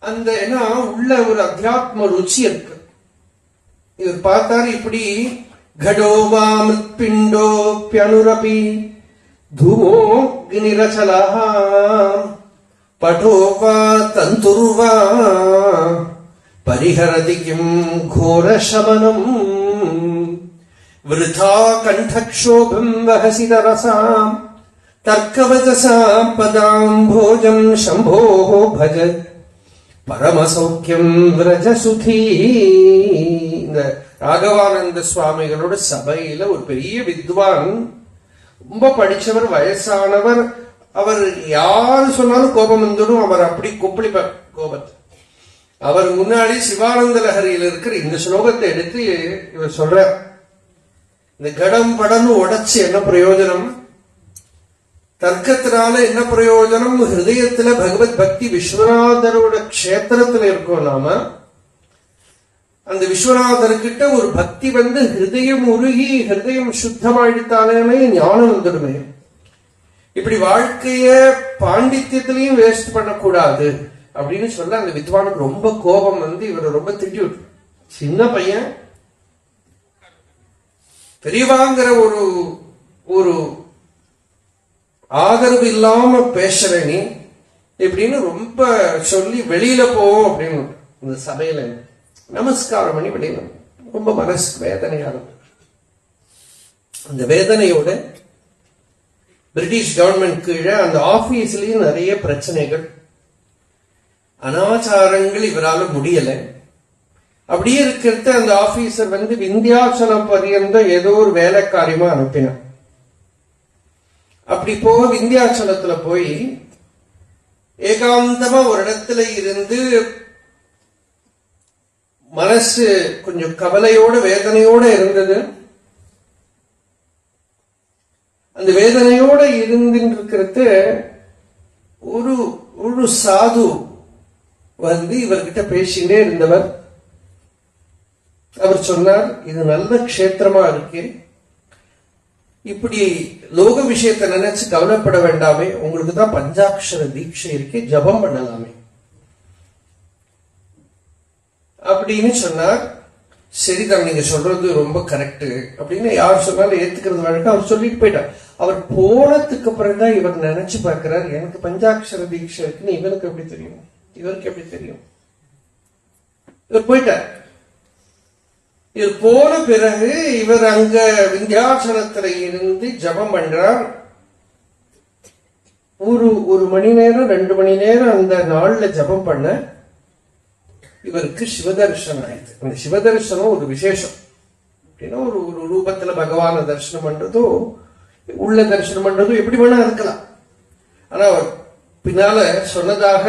அந்த ஏன்னா உள்ள ஒரு அத்தியாத்ம ருச்சி இருக்கு. இவர் பார்த்தாரு இப்படி கடோவா மிருத்பிண்டோ பியனுரபி धूमोऽग्निरचलः पठोवा तन्तुर्वा परिहरति किं घोरशमनम् वृथा कण्ठक्षोभं वहसि तरसां तर्कवचसां पदाम्भोजं शम्भोः भज பரமசௌக்கியம் விரஜசுதி. இந்த ராகவானந்த சுவாமிகளோட சபையில ஒரு பெரிய வித்வான், ரொம்ப படிச்சவர், வயசானவர். அவர் யாரு சொன்னாலும் கோபம் வந்துடும். அவர் அப்படி கொப்பளிப்பார் கோபத்தை. அவர் முன்னாடி சிவானந்த லஹரியில் இருக்கிற இந்த ஸ்லோகத்தை எடுத்து இவர் சொல்ற, இந்த கடம் படம்னு உடைச்சு என்ன பிரயோஜனம், தர்க்கத்தினால என்ன பிரயோஜனம், ஹிருதயத்துல பகவத் பக்தி விஸ்வநாதரோட க்ஷேத்திரத்துல இருக்கோம் நாம. அந்த விஸ்வநாதர்கிட்ட ஒரு பக்தி வந்து ஹிருதயம் உருகி ஹிருதயம் சுத்தமாயிட்டாலே ஞானம் வந்துடுமே. இப்படி வாழ்க்கைய பாண்டித்யத்திலையும் வேஸ்ட் பண்ணக்கூடாது அப்படின்னு சொல்ல அந்த வித்வானுக்கு ரொம்ப கோபம் வந்து இவரை ரொம்ப திட்டி விட்டு, சின்ன பையன் பெரியவாங்கிற ஒரு ஒரு ஆதரவு இல்லாம பேசுற நீ இப்படின்னு ரொம்ப சொல்லி வெளியில போவோம் அப்படின்னு இந்த சபையில நமஸ்காரம் பண்ணி வெளியில. ரொம்ப மனசு வேதனையா இருக்கும். அந்த வேதனையோட பிரிட்டிஷ் கவர்மெண்ட் கீழே அந்த ஆபீஸ்லயும் நிறைய பிரச்சனைகள், அனாச்சாரங்கள் இவரால முடியல. அப்படியே இருக்கிறது அந்த ஆபீசர் வந்து விந்தியாச்சலம் பரியந்தம் ஏதோ ஒரு வேலைக்காரியமா அனுப்பினார். அப்படி போக விந்தியாச்சலத்துல போய் ஏகாந்தமா ஒரு இடத்துல இருந்து மனசு கொஞ்சம் கவலையோட வேதனையோட இருந்தது. அந்த வேதனையோட இருந்துருக்கிறது ஒரு ஒரு சாது வந்து இவர்கிட்ட பேசிட்டே இருந்தவர். அவர் சொன்னார், இது நல்ல க்ஷேத்திரமா இருக்கு, இப்படி லோக விஷயத்தை நினைச்சு கவலைப்பட வேண்டாமே, உங்களுக்கு தான் பஞ்சாட்சர தீட்சை இருக்கு, ஜபம் பண்ணலாமே அப்படின்னு சொன்னார். சரிதான், நீங்க சொல்றது ரொம்ப கரெக்ட் அப்படின்னு யார் சொன்னாலும் ஏத்துக்கிறது வழக்கம். அவர் சொல்லிட்டு போயிட்டார். அவர் போனதுக்கு அப்புறம் தான் இவர் நினைச்சு பார்க்கிறார், எனக்கு பஞ்சாட்சர தீட்சை இருக்குன்னு இவருக்கு எப்படி தெரியும், இவருக்கு எப்படி தெரியும். இவர் போயிட்டார். இவர் போன பிறகு இவர் அங்க விந்தியாச்சலத்துல இருந்து ஜபம் பண்றார். ஒரு மணி நேரம் 2 மணி நேரம் அந்த நாள்ல ஜபம் பண்ண இவருக்கு சிவதர்ஷனம் ஆயிடுது. அந்த சிவதர்ஷனம் ஒரு விசேஷம். அப்படின்னா ஒரு ரூபத்துல பகவான தரிசனம் பண்றதோ உள்ள தரிசனம் பண்றதோ எப்படி வேணா இருக்கலாம். ஆனா அவர் பின்னால சொன்னதாக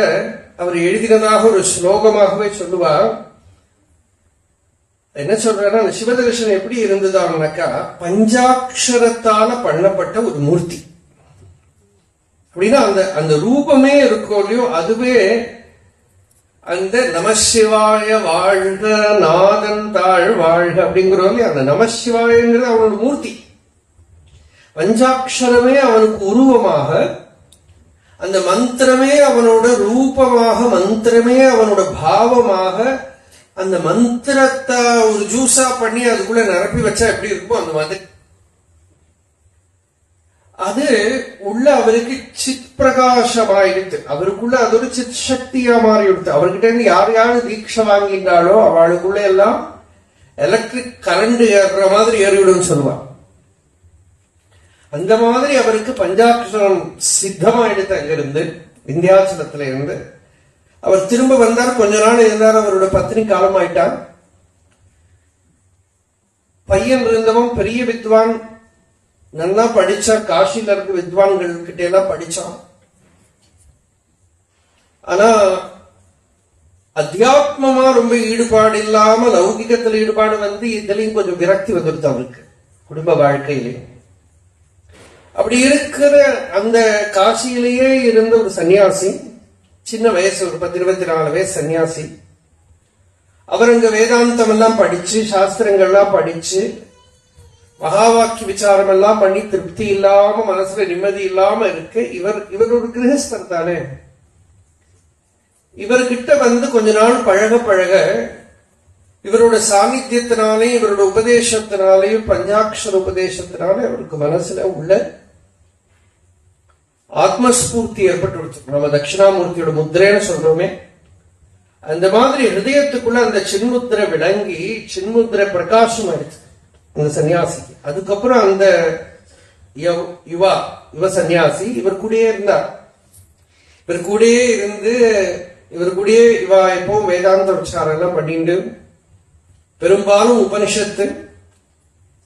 அவர் எழுதினதாக ஒரு ஸ்லோகமாகவே சொல்லுவார். என்ன சொல்றாருன்னா, அந்த சிவதர்சனம் எப்படி இருந்ததான்னாக்கா பஞ்சாட்சரத்தால பண்ணப்பட்ட ஒரு மூர்த்தி. அப்படின்னா அந்த அந்த ரூபமே இருக்கோ இல்லையோ, அதுவே அந்த நமசிவாய வாழ்க நாதன் தாழ் வாழ்க அப்படிங்கிறோம் இல்லையா, அந்த நமசிவாயங்கிறது அவனோட மூர்த்தி. பஞ்சாட்சரமே அவனுக்கு உருவமாக, அந்த மந்திரமே அவனோட ரூபமாக, மந்திரமே அவனோட பாவமாக, அந்த மந்திரத்தை ஒரு ஜூஸா பண்ணி அதுக்குள்ள நிரப்பி வச்சா எப்படி இருக்கும் அந்த மாதிரி அது உள்ள அவருக்கு சித் பிரகாசமாயிடுத்து. அவருக்குள்ள அது ஒரு சித் சக்தியா மாறி எடுத்து. அவர்கிட்ட இருந்து யார் யாரு தீட்சை வாங்கிட்டாலோ அவளுக்குள்ள எல்லாம் எலக்ட்ரிக் கரண்ட் ஏறுற மாதிரி ஏறிவிடும் சொல்லுவான். அந்த மாதிரி அவருக்கு பஞ்சாட்சரம் சித்தமாயிடுத்து. அங்கிருந்து விந்தியாச்சலத்துல இருந்து அவர் திரும்ப வந்தார். கொஞ்ச நாள் இருந்தார். அவரோட பத்னி காலமாயிட்டார். பையன் இருந்தவன் பெரிய வித்வான், நல்லா படிச்சா, காசில இருக்க வித்வான்கள் கிட்ட எல்லாம் படிச்சான். ஆனா அத்தியாத்மமா ரொம்ப ஈடுபாடு இல்லாம லௌகிகத்துல ஈடுபாடு வந்து இதுலயும் கொஞ்சம் விரக்தி வந்துடுது அவருக்கு குடும்ப வாழ்க்கையிலையும். அப்படி இருக்கிற அந்த காசியிலேயே இருந்த ஒரு சன்னியாசி, சின்ன வயசு, ஒரு 10-24 வயசு சன்னியாசி. அவர் அங்க வேதாந்தம் எல்லாம் படிச்சு, சாஸ்திரங்கள்லாம் படிச்சு, மகா வாக்கிய விசாரம் எல்லாம் பண்ணி திருப்தி இல்லாம, மனசுல நிம்மதி இல்லாம இருக்கு. இவர் ஒரு கிரகஸ்தர் தானே. இவர்கிட்ட வந்து கொஞ்ச நாள் பழக பழக இவரோட சாநித்தியத்தினாலே, இவரோட உபதேசத்தினாலேயும், பஞ்சாட்சர உபதேசத்தினாலே அவருக்கு மனசுல உள்ள ஆத்மஸ்பூர்த்தி ஏற்பட்டு, நம்ம தட்சிணாமூர்த்தியோட முத்திரைன்னு சொல்றோமே, அந்த மாதிரி ஹிருதயத்துக்குள்ள அந்த சின்முத்திரை விளங்கி சின்முத்திரை பிரகாசம் ஆயிடுச்சு இந்த சன்னியாசிக்கு. அதுக்கப்புறம் அந்த யுவ சன்னியாசி இவர் கூடயே இருந்தார். இவர் கூடயே இருந்து இவர் கூடயே இவா எப்பவும் வேதாந்த விசாரம் எல்லாம் பண்ணிட்டு, பெரும்பாலும் உபனிஷத்து,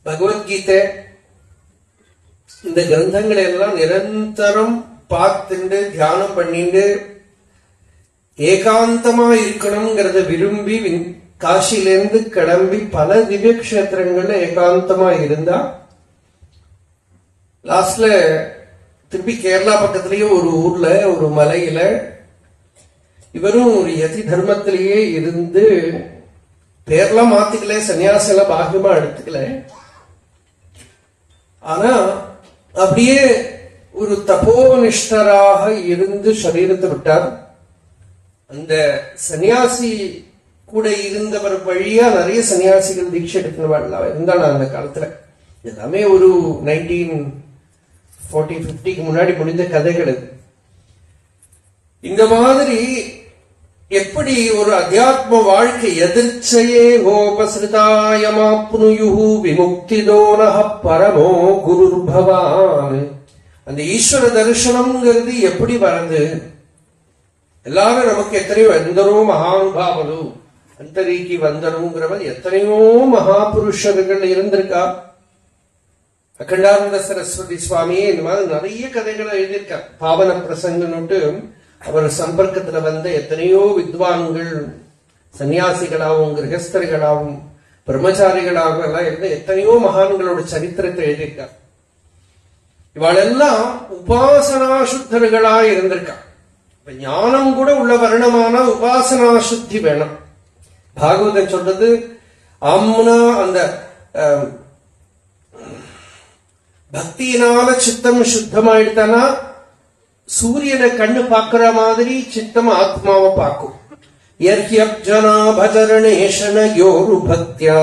பகவத்கீதை, இந்த கிரந்தங்களை எல்லாம் நிரந்தரம் பார்த்துட்டு தியானம் பண்ணிட்டு ஏகாந்தமா இருக்கணும்ங்கிறத விரும்பி காசியிலிருந்து கிளம்பி பல திவ்ய கஷேத்திரங்கள்ல ஏகாந்தமா இருந்தா, லாஸ்ட்ல திருப்பி கேரளா பக்கத்திலேயே ஒரு ஊர்ல, ஒரு மலையில இவரும் ஒரு யதி தர்மத்திலேயே இருந்து, பேர்லாம் மாத்திக்கல, சன்னியாசெல்லாம் பாகியமா எடுத்துக்கல, ஆனா அப்படியே ஒரு தபோனிஷ்டராக இருந்து சரீரத்தை விட்டார். அந்த சன்னியாசி கூட இருந்தவர் வழியா நிறைய சன்னியாசிகள் தீட்சை எடுக்கிறவர்களா இருந்தாங்க அந்த காலத்துல. எல்லாமே ஒரு 1940-50க்கு முன்னாடி முடிந்த கதைகள். இந்த மாதிரி எப்படி ஒரு அத்தியாத்ம வாழ்க்கை எதிர்ச்சையே கோபசிருதாயமாப்னுயுஹு விமுக்திதோனஹ பரமோ குருர்பவான். அந்த ஈஸ்வர தரிசனம்ங்கிறது எப்படி வருது? எல்லாரும் நமக்கு எத்தனையோ எந்தரோ மகானுபாவலு அந்தரீக்கி வந்தனுங்கிறவர் எத்தனையோ மகாபுருஷர்கள் இருந்திருக்கா. அகண்டானந்த சரஸ்வதி சுவாமியே இந்த மாதிரி நிறைய கதைகளை எழுதியிருக்கார். பாவன பிரசங்கன்னுட்டு அவர் சம்பர்க்கத்துல வந்த எத்தனையோ வித்வான்கள், சன்னியாசிகளாகவும் கிரகஸ்தர்களாகவும் பிரம்மச்சாரிகளாகவும் எல்லாம் இருந்த எத்தனையோ மகான்களோட சரித்திரத்தை எழுதியிருக்கார். இவாளெல்லாம் உபாசனா சுத்தர்களா இருந்திருக்கா. இப்ப ஞானம் கூட உள்ள வர்ணமான உபாசனா சுத்தி வேணும். பாகவதன் சொல்றது ஆம்னா அந்த பக்தியினால சித்தம் சுத்தமாயிடுத்தானா சூரியனை கண்ணு பாக்குற மாதிரி சித்தம் ஆத்மாவை பார்க்கும். யர்ஹ்யப்ஜனா பஜரணேஷன யோரு பக்தியா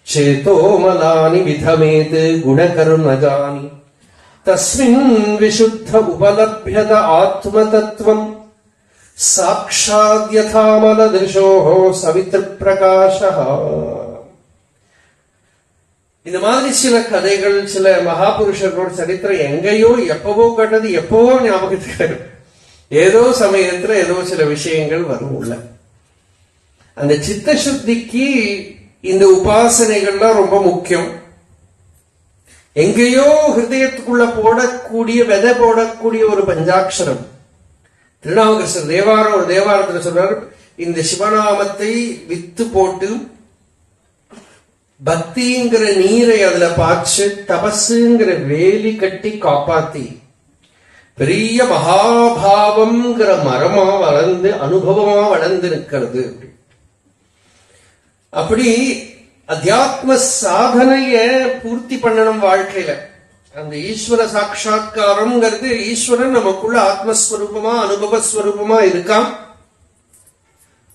சேதோமலானி விதமேத் குணகர்மஜானி தஸ்மின் விசுத்த உபலப்யத ஆத்மதத்வம் சாக்ஷாத் யதாமல திருஷோஹோ சவித்ரு பிரகாஷஹ. இந்த மாதிரி சில கதைகள், சில மகாபுருஷர்களோட சரித்திரம் எங்கேயோ எப்பவோ கண்டது எப்பவோ ஞாபகத்துக்கு ஏதோ சமயத்துல ஏதோ சில விஷயங்கள் வரும் உள்ள. அந்த சித்த சுத்திக்கு இந்த உபாசனைகள்லாம் ரொம்ப முக்கியம். எங்கேயோ ஹிருதயத்துக்குள்ள போடக்கூடிய விதை போடக்கூடிய ஒரு பஞ்சாட்சரம். திருநாவுக்கரசர் தேவாரம் ஒரு தேவாரத்துல சொல்றாரு, இந்த சிவநாமத்தை வித்து போட்டு பக்திங்கிற நீரை அதுல பாய்ச்சு தபசுங்கிற வேலி கட்டி காப்பாத்தி பெரிய மகாபாவம்ங்கிற மரமா வளர்ந்து அனுபவமா வளர்ந்து இருக்கிறது. அப்படி அத்தியாத்ம சாதனைய பூர்த்தி பண்ணணும் வாழ்க்கையில. அந்த ஈஸ்வர சாட்சா்காரம்ங்கிறது ஈஸ்வரன் நமக்குள்ள ஆத்மஸ்வரூபமா அனுபவஸ்வரூபமா இருக்கான்.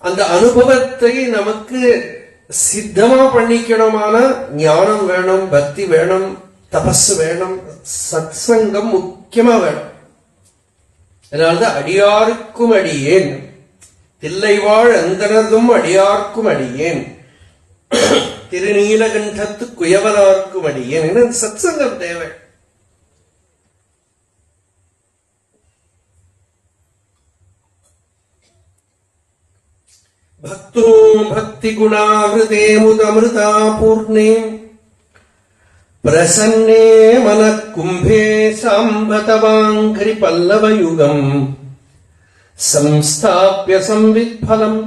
அந்த அனுபவத்தை நமக்கு சித்தமா பண்ணிக்கணுமான ஞானம் வேணும், பக்தி வேணும், தபஸ் வேணும், சத் சங்கம் முக்கியமா வேணும். அதனால்தான் அடியாருக்கும் அடியேன் தில்லைவாழ் அந்தனதும் அடியார்க்கும் அடியேன் திருநீலகண்டத்து குயவனார்க்கும் அடியேன். சத் சங்கம் தேவை. பக்தோ பக்தி குணாஹ்ருதே முதமிருதா பூர்ணே பிரசன்னே மனக்கும்பே சாம்பதவாங்கிரி பல்லவயுகம் சம்ஸ்தாப்ய சம்வித்பலம்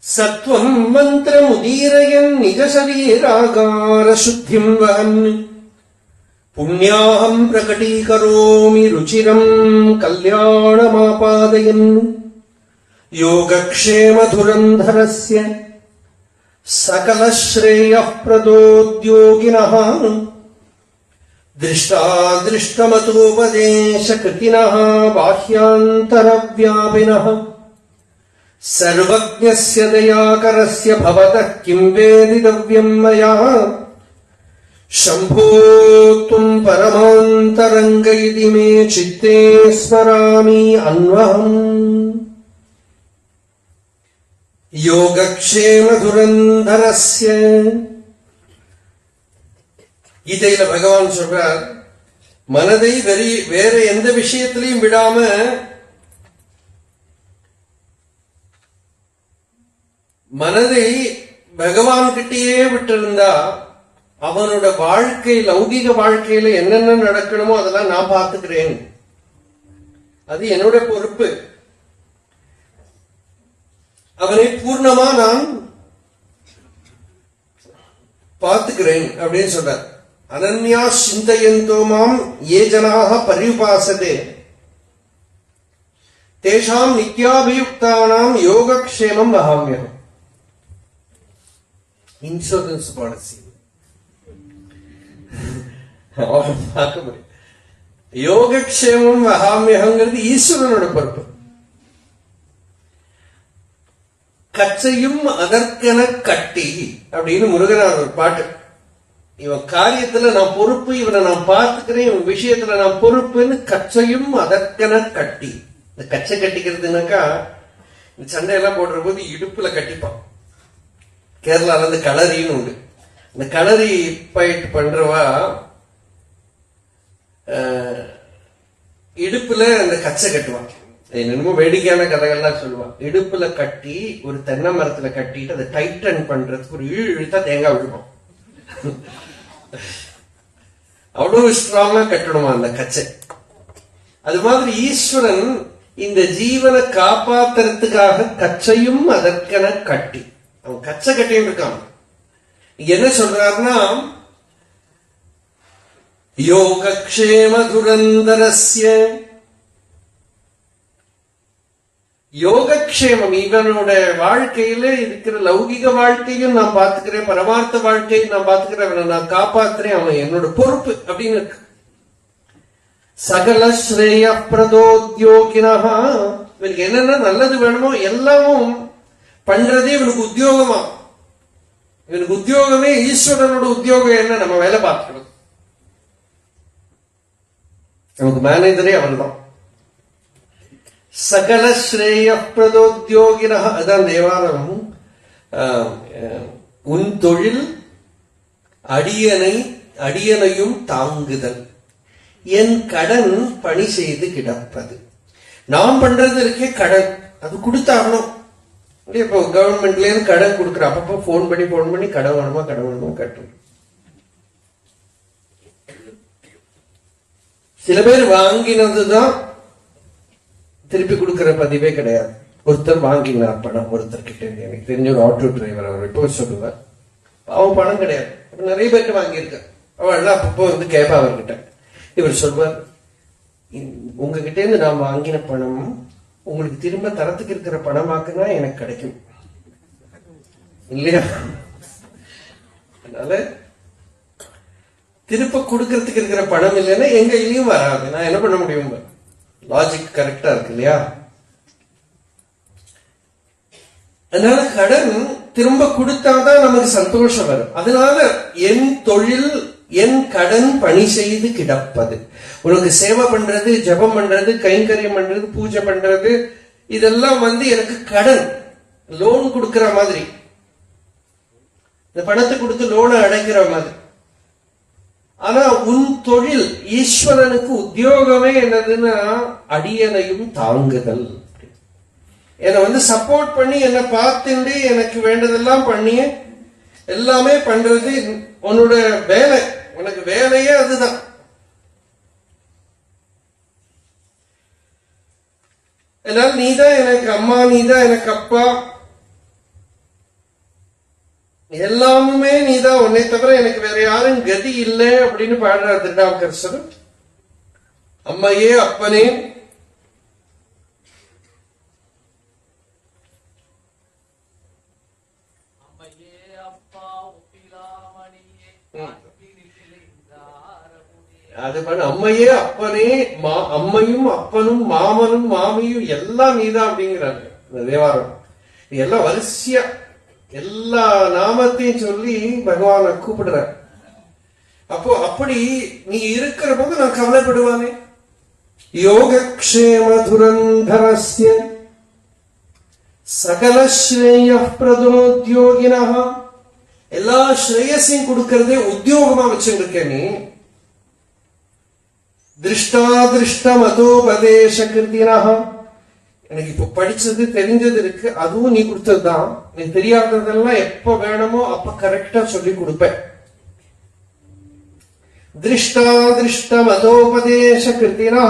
சத்வம் மந்திரமுதீரயன் நிஜ சரீராகார சுத்திம் வஹன் புண்ணியாஹம் பிரகடீகரோமி ருச்சிரம் கல்யாணமாபாதயன் யோகக்ஷேம துரந்தரஸ்ய சகல ஸ்ரேயः பிரதோத்யோகினः திருஷ்டாதிருஷ்டமதோபதேச கிருதினः பாஹ்யாந்தரவ்யாபினः சர்வஜ்ஞஸ்ய தயாகரஸ்ய பவதः கிம் வேதிதவ்யம் மயா शम्भो त्वं परमान्तरङ्ग इति मे चित्ते स्मरामि अन्वहम् योगक्षेम धुरन्धरस्य கீதையில பகவான் சொல்றார், மனதை வேற எந்த விஷயத்திலையும் விடாம மனதை பகவான் கிட்டேயே விட்டிருந்தா அவனோட வாழ்க்கை, லௌகிக வாழ்க்கையில என்னென்ன நடக்கணுமோ அதெல்லாம் நான் பார்த்துக்கிறேன், அது என்னோட பொறுப்பு, அவனை பூர்ணமா நான் பார்த்துக்கிறேன் அப்படின்னு சொல்றார். அனன்யா சிந்தயந்தோ மாம் ஏ ஜனாக பரிபாசதே தேஷாம் நித்யாபியுக்தானாம் யோகக்ஷேமம் வஹாம்யஹம். இன்சூரன்ஸ் பாலிசி பார்க்க முடியும். யோகக்ஷேமம் வஹாம்யஹங்கிறது ஈஸ்வரனோட பொறுப்பு. கச்சையும் அதற்கென கட்டி அப்படின்னு முருகனார் ஒரு பாட்டு. இவன் காரியத்துல நான் பொறுப்பு, இவனை நான் பார்த்துக்கிறேன், இவன் விஷயத்துல நான் பொறுப்புன்னு கச்சையும் அதற்கென கட்டி. இந்த கச்சை கட்டிக்கிறதுனாக்கா இந்த சண்டையெல்லாம் போடுற போது இடுப்புல கட்டிப்பான். கேரளால இருந்து களரின்னு உண்டு. இந்த களரி பயிட்டு பண்றவா இடுப்புல அந்த கச்சை கட்டுவான். என்னமோ வேடிக்கையான கதைகள்லாம் சொல்லுவான். இடுப்புல கட்டி ஒரு தென்னை மரத்துல கட்டிட்டு அதை டைட்டன் பண்றதுக்கு ஒரு இழுத்தா தேங்காய் விழுவான். அவ்வளவு ஸ்ட்ராங்கா கட்டணுமா அந்த கச்சை. அது மாதிரி ஈஸ்வரன் இந்த ஜீவனை காப்பாத்துறதுக்காக கச்சையும் அதற்கென கட்டி அவன் கச்சை கட்டின்னு இருக்கான். என்ன சொல்றாருன்னா, யோகக்ஷேம துரந்தரஸ்ய, யோகக்ஷேமம் இவனோட வாழ்க்கையில இருக்கிற லௌகிக வாழ்க்கையும் நான் பாத்துக்கிறேன், பரமார்த்த வாழ்க்கையும் நான் பாத்துக்கிறேன், அவனை நான் காப்பாத்துறேன், அவன் என்னோட பொறுப்பு அப்படின்னு இருக்கு. சகல ஸ்ரேய பிரதோத்யோகினஹா, இவனுக்கு என்னென்ன நல்லது வேணுமோ எல்லாமும் பண்றதே இவனுக்கு உத்தியோகமா. இவனுக்கு உத்தியோகமே ஈஸ்வரனோட உத்தியோகம் என்ன, நம்ம வேலை பார்க்கணும். நமக்கு மேனேஜரே அவன் தான். சகல ஸ்ரேய பிரதோத்யோகின, அதான் தேவாரம். உன் தொழில் அடியனையும் தாங்குதல், என் கடன் பணி செய்து கிடப்பது. நாம் பண்றது இருக்கே கடன், அது கொடுத்தாகணும். இப்போ கவர்மெண்ட்ல இருந்து கடன் கொடுக்குற, அப்பப்போ போன் பண்ணி கடன் வேணுமா கட்டணும். சில பேர் வாங்கினதுதான் திருப்பி கொடுக்கிற பதிவே கிடையாது. ஒருத்தர் வாங்கினார் பணம் ஒருத்தர் கிட்ட, எனக்கு தெரிஞ்ச ஒரு ஆட்டோ டிரைவர், அவர் இப்போ சொல்லுவார், அவன் பணம் கிடையாது, நிறைய பேர்கிட்ட வாங்கியிருக்க, அவள் அப்பப்போ வந்து கேட்பா அவர்கிட்ட. இவர் சொல்வார், உங்ககிட்ட இருந்து நான் வாங்கின பணம் உங்களுக்கு திரும்ப தரத்துக்கு இருக்கிற பணமாக்குனா எனக்கு கிடைக்கும் இல்லையா? அதனால திருப்ப கொடுக்கறதுக்கு இருக்கிற பணம் இல்லைன்னா எங்க இலையும் வராது. நான் என்ன பண்ண முடியும்? லாஜிக் கரெக்டா இருக்கு இல்லையா? அதனால கடன் திரும்ப கொடுத்தாதான் நமக்கு சந்தோஷம் வரும். அதனால என் தொழில் என் கடன் பணி செய்து கிடப்பது. உனக்கு சேவை பண்றது, ஜபம் பண்றது, கைங்கரியம் பண்றது, பூஜை பண்றது, இதெல்லாம் வந்து எனக்கு கடன், லோன் கொடுக்கிற மாதிரி, இந்த பணத்தை கொடுத்து லோனை அடைக்கிற மாதிரி. ஆனா உன் தொழில், ஈஸ்வரனுக்கு உத்தியோகமே என்னதுன்னா அடியனையும் தாங்குதல். என்னை வந்து சப்போர்ட் பண்ணி என்னை பார்த்துட்டு எனக்கு வேண்டதெல்லாம் பண்ணி எல்லாமே பண்றது உன்னோட வேலை. உனக்கு வேலையே அதுதான். அதனால நீதான் எனக்கு அம்மா, நீதான் எனக்கு அப்பா, எல்லாமுமே நீதான், உன்னை தவிர எனக்கு வேற யாரும் கதி இல்லை அப்படின்னு பாடுறார் திருநாவுக்கரசர். அம்மையே அப்பனே, அது பண்ண அம்மையே அப்பனே, அம்மையும் அப்பனும் மாமனும் மாமியும் எல்லாம் நீதான் அப்படிங்கிறாங்க தேவாரம். எல்லாம் வரிசையா எல்லா நாமத்தையும் சொல்லி பகவானை கூப்பிடுற. அப்போ அப்படி நீ இருக்கிற போது நான் கவலைப்படுவானே. யோகக்ஷேம துரந்தரஸ்ய சகல ஸ்ரேய பிரதோத்யோகினா, எல்லா ஸ்ரேயஸையும் கொடுக்கறதே உத்தியோகமா வச்சுருக்க நீ. திருஷ்டாதிருஷ்ட மதோபதேச கிருத்தினா, எனக்கு இப்ப படிச்சது தெரிஞ்சது இருக்கு, அதுவும் நீ கொடுத்ததுதான். நீ தெரியாததெல்லாம் எப்ப வேணுமோ அப்ப கரெக்டா சொல்லி கொடுப்ப. திருஷ்டாதிருஷ்ட மதோபதேச கிருத்தினா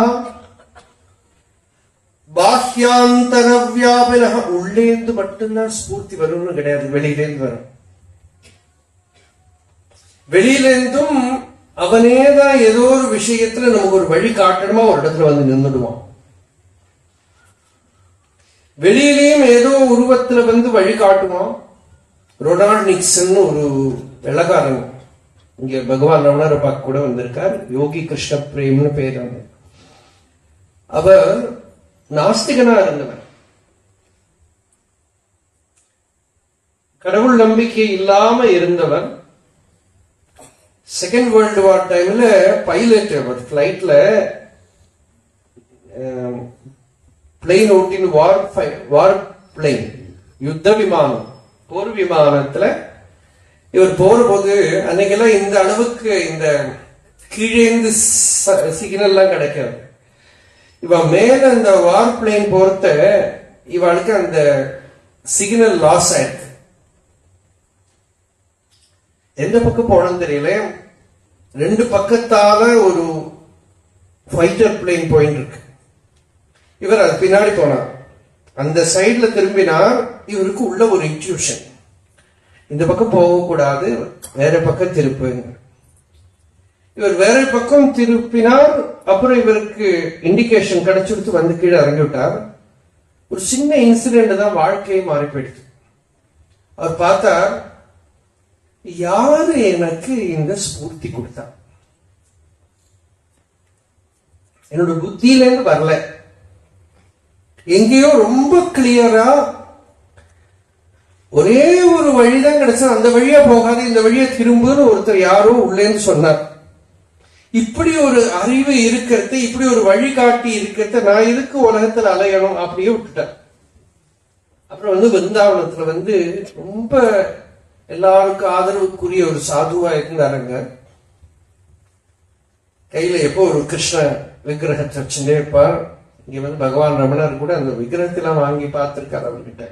பாஹ்யாந்தர வியாபின, உள்ளேந்து மட்டும்தான் ஸ்பூர்த்தி வரும்னு கிடையாது, வெளியிலேருந்து வரும். வெளியிலேருந்தும் அவனேதான் ஏதோ ஒரு விஷயத்துல நமக்கு ஒரு வழி காட்டணுமா ஒரு இடத்துல வந்து நின்றுடுவான். வெளியிலேயும் ஏதோ உருவத்துல வந்து வழி காட்டுவான். ரொனால்ட் நிக்சன் ஒரு வெள்ளக்காரன் இங்க பகவான் ரமணரை பார்க்க கூட வந்திருக்கார். யோகி கிருஷ்ண பிரேம்னு பேர். அவர் நாஸ்திகனா இருந்தவர், கடவுள் நம்பிக்கை இல்லாம இருந்தவர். செகண்ட் வேர்ல்டு வார் டைம்ல பைலட், அவர் பிளைட்ல பிளெயின் ஓட்டின் வார் பிளெயின், யுத்த விமானம், போர் விமானத்துல இவர் போற போது அன்னைக்கெல்லாம் இந்த அளவுக்கு இந்த கீழேந்து சிக்னல் எல்லாம் கிடைக்காது. இவன் மேல இந்த வார் பிளேன் போறத இவளுக்கு அந்த சிக்னல் லாஸ் ஆயிருக்கு. எந்த பக்கம் போனது தெரியல. ரெண்டு பக்கத்தால ஒரு ஃபைட்டர் பிளேன் போயிட்டு இருக்கு. இவர் அது பின்னாடி போனார். அந்த சைட்ல திரும்பினார். இவருக்கு உள்ள ஒரு இன்ட்யூஷன், இந்த பக்கம் போகக்கூடாது, வேற பக்கம் திருப்புங்க. இவர் வேற பக்கம் திருப்பினார். அப்புறம் இவருக்கு இண்டிகேஷன் கிடைச்சிடுத்து, வந்து கீழே இறங்கி விட்டார். ஒரு சின்ன இன்சிடென்ட் தான் வாழ்க்கையை மாறி போயிடுது. அவர் பார்த்தார், யாரு எனக்கு இந்த ஸ்பூர்த்தி கொடுத்தா? என்னோட புத்தியிலேருந்து வரல, எங்கேயோ ரொம்ப கிளியரா ஒரே ஒரு வழிதான் கிடைச்சா, அந்த வழியா போகாது, இந்த வழியா திரும்புன்னு ஒருத்தர் யாரோ உள்ளேன்னு சொன்னார். இப்படி ஒரு அறிவு இருக்கிறத, இப்படி ஒரு வழிகாட்டி இருக்கிறத நான் இதுக்கு உலகத்துல அலையணும் அப்படியே விட்டுட்டேன். அப்புறம் விருந்தாவனத்துல ரொம்ப எல்லாருக்கும் ஆதரவுக்குரிய ஒரு சாதுவா இருந்தாருங்க. கையில எப்போ ஒரு கிருஷ்ண விக்கிரகத்தை வச்சுட்டே இருப்பார். இங்க பகவான் ரமணர் கூட அந்த விக்கிரகத்தெல்லாம் வாங்கி பார்த்திருக்காரு அவர்கிட்ட,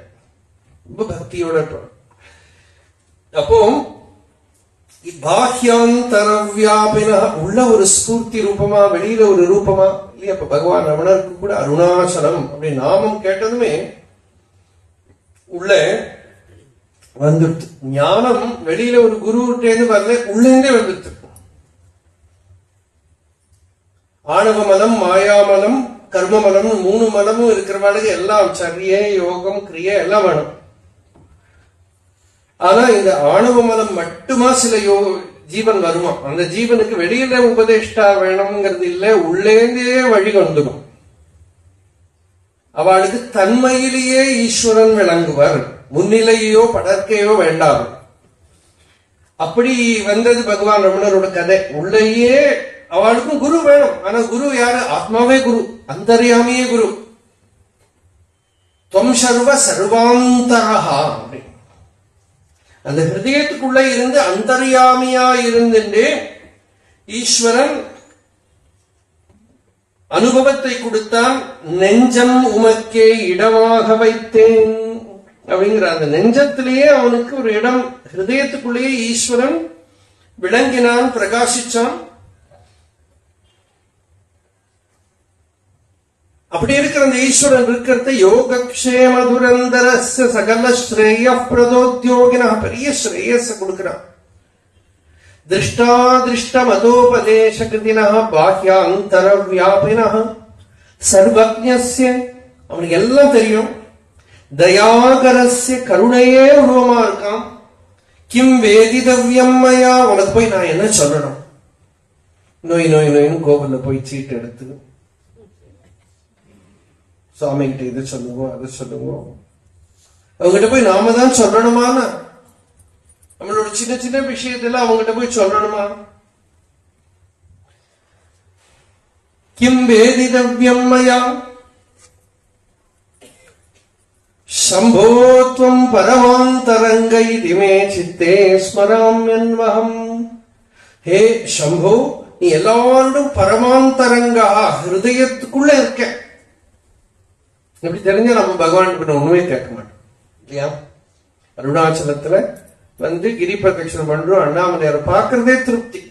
ரொம்ப பக்தியோட இருப்பார். அப்போ பாஹ்யாந்தரவியாபின, உள்ள ஒரு ஸ்பூர்த்தி ரூபமா, வெளியில ஒரு ரூபமா இல்லையா? இப்ப பகவான் ரமணருக்கு கூட அருணாச்சலம் அப்படி நாமம் கேட்டதுமே உள்ள வந்துடுது. ஞானம் வெளியில ஒரு குருட்டேந்து வரல, உள்ளே வந்துடுது. ஆணவ மலம், மாயாமலம், கர்ம மலம், 3 மலமும் இருக்கிறவாளுக்கு எல்லாம் சரியே, யோகம், கிரியை எல்லாம் வேணும். ஆனா இந்த ஆணவ மலம் மட்டுமா சில ஜீவன் வருமா? அந்த ஜீவனுக்கு வெளியில உபதேஷ்டா வேணும்ங்கிறது இல்ல, உள்ளேந்தே வழி கொண்டுடும். அவளுக்கு தன்மையிலேயே ஈஸ்வரன் விளங்குவர், முன்னிலையோ படற்கையோ வேண்டாம். அப்படி வந்தது பகவான் ரமணரோட கதை. உள்ளேயே அவளுக்கும் குரு வேணும். ஆனா குரு யாரு? ஆத்மாவே குரு, அந்தர்யாமியே குரு. தொம் சர்வ சர்வாந்தரஹா, அந்த ஹிருதயத்துக்குள்ள இருந்து அந்தர்யாமியா இருந்துட்டு ஈஸ்வரன் அனுபவத்தை கொடுத்தான். நெஞ்சம் உமக்கே இடமாக வைத்தேன் அப்படிங்கிற அந்த நெஞ்சத்திலேயே அவனுக்கு ஒரு இடம், ஹிருதயத்துக்குள்ளேயே ஈஸ்வரன் விளங்கினான், பிரகாசிச்சான். அப்படி இருக்கிற அந்த ஈஸ்வரன் இருக்கிறத யோகக்ஷேம துரந்தரஸ்ய சகல ஸ்ரேய பிரதோத்யோகினா, பெரிய ஸ்ரேயஸ கொடுக்கிறான். திருஷ்டாதிருஷ்ட மதோபதேச கிருதினா பாஹ்யாந்தர வியாபினா சர்வஜ்ஞஸ்ய, அவனுக்கு எல்லாம் தெரியும். தயாகரஸ்ய, கருணையே உருவமா இருக்கான். கிம் வேதிதவ்யம் மயா, உனக்கு போய் நான் என்ன சொல்லணும்? நோய் நோய் நோயின்னு கோவில்ல போய் சீட்டு எடுத்து சுவாமி கிட்ட இதை சொல்லுவோம் அதை சொல்லுவோம், அவங்ககிட்ட போய் நாம தான் சொல்லணுமான? நம்மளோட சின்ன சின்ன விஷயத்துல அவங்ககிட்ட போய் சொல்லணுமா? கிம் வேதிதவ்யம் மயா சம்போத்வம் பரமாந்தரங்க இதிமே சித்தே ஸ்மராம்யன்வஹம். ஹே சம்போ, நீ எல்லாரும் பரமாந்தரங்கா, ஹிருதயத்துக்குள்ள இருக்க. எப்படி தெரிஞ்சா நம்ம பகவான் கிட்ட ஒண்ணுமே கேட்க மாட்டோம் இல்லையா? அருணாச்சலத்துல கிரி பிரதட்சணம் பண்றோம், அண்ணாமலையார பாக்குறதே திருப்தி.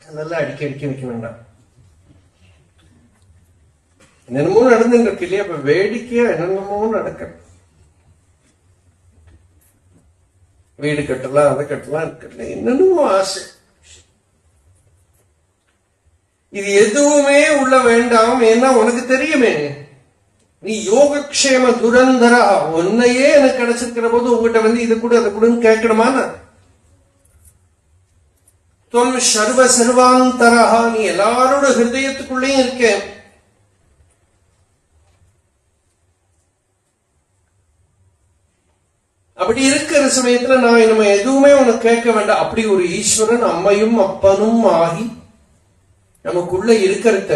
அதெல்லாம் அடிக்க வைக்க வேண்டாம். என்னென்னமோ நடந்துட்டு இருக்கு இல்லையா? இப்ப வேடிக்கையா என்னென்னமோ நடக்க, வீடு கட்டலாம், அதை கட்டலாம், இருக்கட்டும், என்னென்னமோ ஆசை. இது எதுவுமே உள்ள வேண்டாம். ஏன்னா உனக்கு தெரியுமே, நீ யோகக்ஷேம துரந்தரா, உன்னையே எனக்கு கிடைச்சிருக்கிற போது உங்ககிட்ட இது கூட அதை கூடன்னு கேட்கணுமா? துவம் சர்வ சர்வாந்தரா, நீ எல்லாரோட ஹிருதயத்துக்குள்ளேயும் இருக்க. அப்படி இருக்கிற சமயத்துல நான் நம்ம எதுவுமே உனக்கு கேட்க வேண்டாம். அப்படி ஒரு ஈஸ்வரன் அம்மையும் அப்பனும் ஆகி நமக்குள்ள இருக்கிறத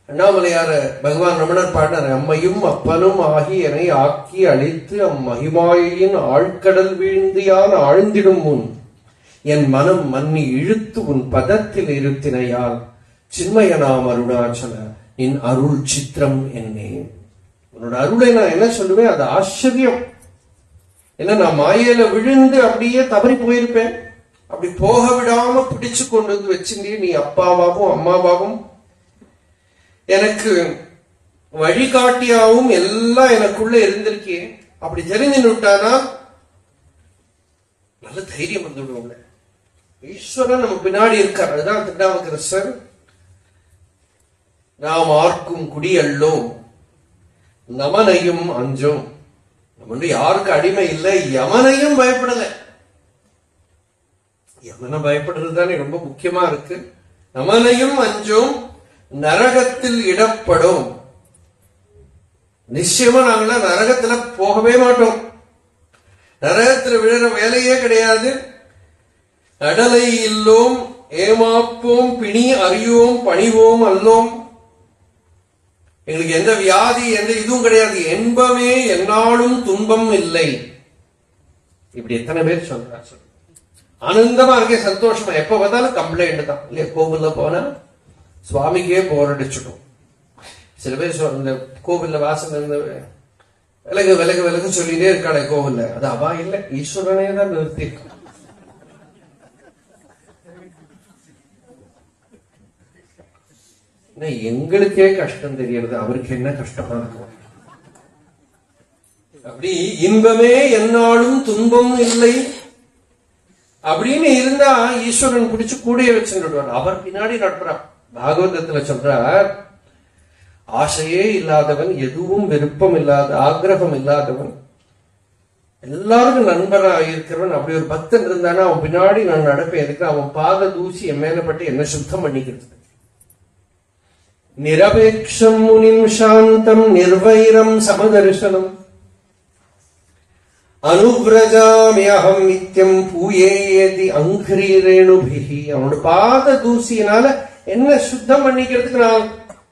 அண்ணாமலையார பகவான் ரமணர் பாடினார். அம்மையும் அப்பனும் ஆகி என்னை ஆக்கி அழித்து அம்மகிமாயின் ஆழ்கடல் வீழ்ந்தியான் ஆழ்ந்திடும் முன் என் மனம் மன்னி இழுத்து உன் பதத்தில் இருத்தினையால் சின்மயனாம் அருணாச்சல நின் அருள் சித்திரம் என்னே. உன்னோட அருளை நான் என்ன சொல்லுவேன்? அது ஆச்சரியம். ஏன்னா நான் மாயையில விழுந்து அப்படியே தவறி போயிருப்பேன். அப்படி போக விடாம பிடிச்சு கொண்டு வந்து வச்சிருந்தே நீ அப்பாவாகவும் அம்மாவாகவும் எனக்கு வழிகாட்டியாவும் எல்லாம் எனக்குள்ள இருந்திருக்கே. அப்படி தெரிஞ்சுட்டானா நல்ல தைரியம் வந்து விடுவோங்க. ஈஸ்வரன் நம்ம பின்னாடி இருக்கார். அதுதான் திருநாவுக்கரசர் நாம் ஆர்க்கும் குடி அல்லோம் நமனையும் அஞ்சோம். நம்ம யாருக்கு அடிமை இல்லை, யமனையும் பயப்படல. யமனை பயப்படுறது தானே ரொம்ப முக்கியமா இருக்கு. நமனையும் அஞ்சோம் நரகத்தில் இடப்படும். நிச்சயமா நாங்களாம் நரகத்துல போகவே மாட்டோம். நரகத்துல விழுற வேலையே கிடையாது. அடலை இல்லோம் ஏமாப்போம் பிணி அறியோம் பணிவோம் அல்லோம். எங்களுக்கு எந்த வியாதி எந்த இதுவும் கிடையாது. என்பமே என்னாலும் துன்பம் இல்லை. இப்படி எத்தனை பேர் சொல்றாங்க? ஆனந்தமா இருக்கே, சந்தோஷமா. எப்ப பார்த்தாலும் கம்ப்ளைண்ட் தான் இல்லையா? கோவில்ல போனா சுவாமிக்கே போர் அடிச்சுட்டோம். சில பேர் இந்த கோவில்ல வாசல் இருந்த விலகு விலகு விலகு சொல்லிட்டே இருக்காளே கோவில்ல, அது அவா இல்லை, ஈஸ்வரனே தான் நிறுத்தி. எங்களுக்கே கஷ்டம் தெரியறது, அவருக்கு என்ன கஷ்டமா இருக்கும்? அப்படி இன்பமே என்னாலும் துன்பம் இல்லை அப்படின்னு இருந்தா ஈஸ்வரன் பிடிச்சு கூடைய வச்சுருவார். அவர் பின்னாடி நடப்புறான். பாகவதத்துல சொல்றார், ஆசையே இல்லாதவன், எதுவும் விருப்பம் இல்லாத ஆக்ரகம் இல்லாதவன், எல்லாருக்கும் நண்பரா இருக்கிறவன், அப்படி ஒரு பக்தன் இருந்தானா அவன் பின்னாடி நான் நடப்பேன். எதுக்கு? அவன் பாத தூசி என் மேல பட்டு என்ன சுத்தம் பண்ணிக்கிறது. நிரபேட்சம் முனிம் சாந்தம் நிர்வைரம் சமதர்சனம் அனுவ்ரஜாமியகம் நித்தியம் பூயேதி அங்கிரி ரேணுபிஹி. அவனோட பாத தூசியினால என்ன சுத்தம் பண்ணிக்கிறதுக்கு நான்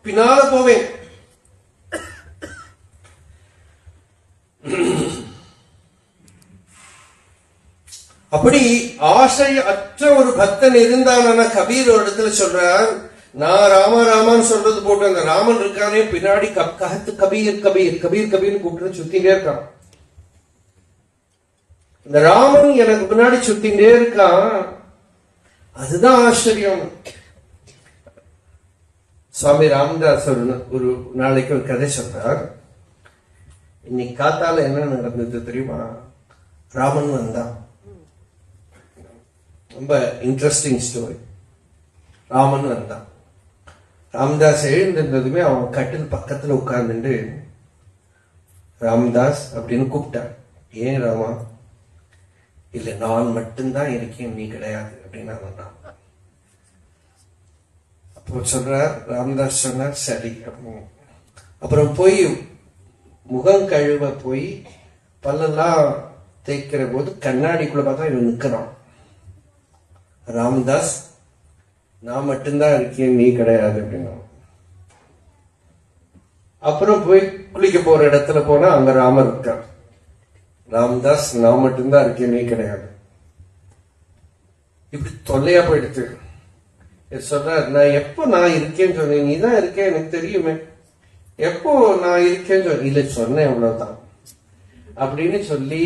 பின்னால போவேன். அப்படி ஆசை அற்ற ஒரு பக்தன் இருந்தான கபீர் ஒரு இடத்துல சொல்றார், நான் ராமா ராமான்னு சொல்றது போட்டு அந்த ராமன் இருக்கானே பின்னாடி கஹத்து கபீர் கபீர் கபீர் கபீர் கூப்பிட்டு சுத்திட்டே இருக்கான். இந்த ராமன் எனக்கு பின்னாடி சுத்திட்டே இருக்கான். அதுதான் ஆச்சரியம். சுவாமி ராமதாஸ் ஒரு நாளைக்கு ஒரு கதை சொல்றார். இன்னைக்கு காத்தால என்ன நடந்தது தெரியுமா? ராமன் வந்தான். ரொம்ப இன்ட்ரெஸ்டிங் ஸ்டோரி. ராமன் வந்தான். ராமதாஸ் எழுந்திருந்ததுமே அவன் கட்டில் பக்கத்துல உட்கார்ந்துட்டு ராமதாஸ் அப்படின்னு கூப்பிட்டார். ஏன் ராமா? இல்ல நான் மட்டும்தான் இருக்கேன், நீ கிடையாது அப்படின்னு சொன்னான். அப்போ சொல்றார் ராமதாஸ் சொன்னார் சரி. அப்புறம் போய் முகம் கழுவ போய் பல்லெல்லாம் தேய்க்கிற போது கண்ணாடிக்குள்ள பார்த்தா இவன் நிக்கிறான். ராமதாஸ் நான் மட்டும்தான் இருக்கேன், நீ கிடையாது அப்படின்னா. அப்புறம் போய் குளிக்க போற இடத்துல போனா அங்க ராமர் இருக்கார். ராமதாஸ் நான் மட்டும்தான் இருக்கேன், நீ கிடையாது. இப்படி தொல்லையா போயிடுச்சு. சொல்ற நான் எப்போ நான் இருக்கேன்னு சொன்னேன், நீ தான் இருக்கேன் எனக்கு தெரியுமே, எப்போ நான் இருக்கேன்னு சொன்ன, இல்ல சொன்னேன் அவ்வளவுதான் அப்படின்னு சொல்லி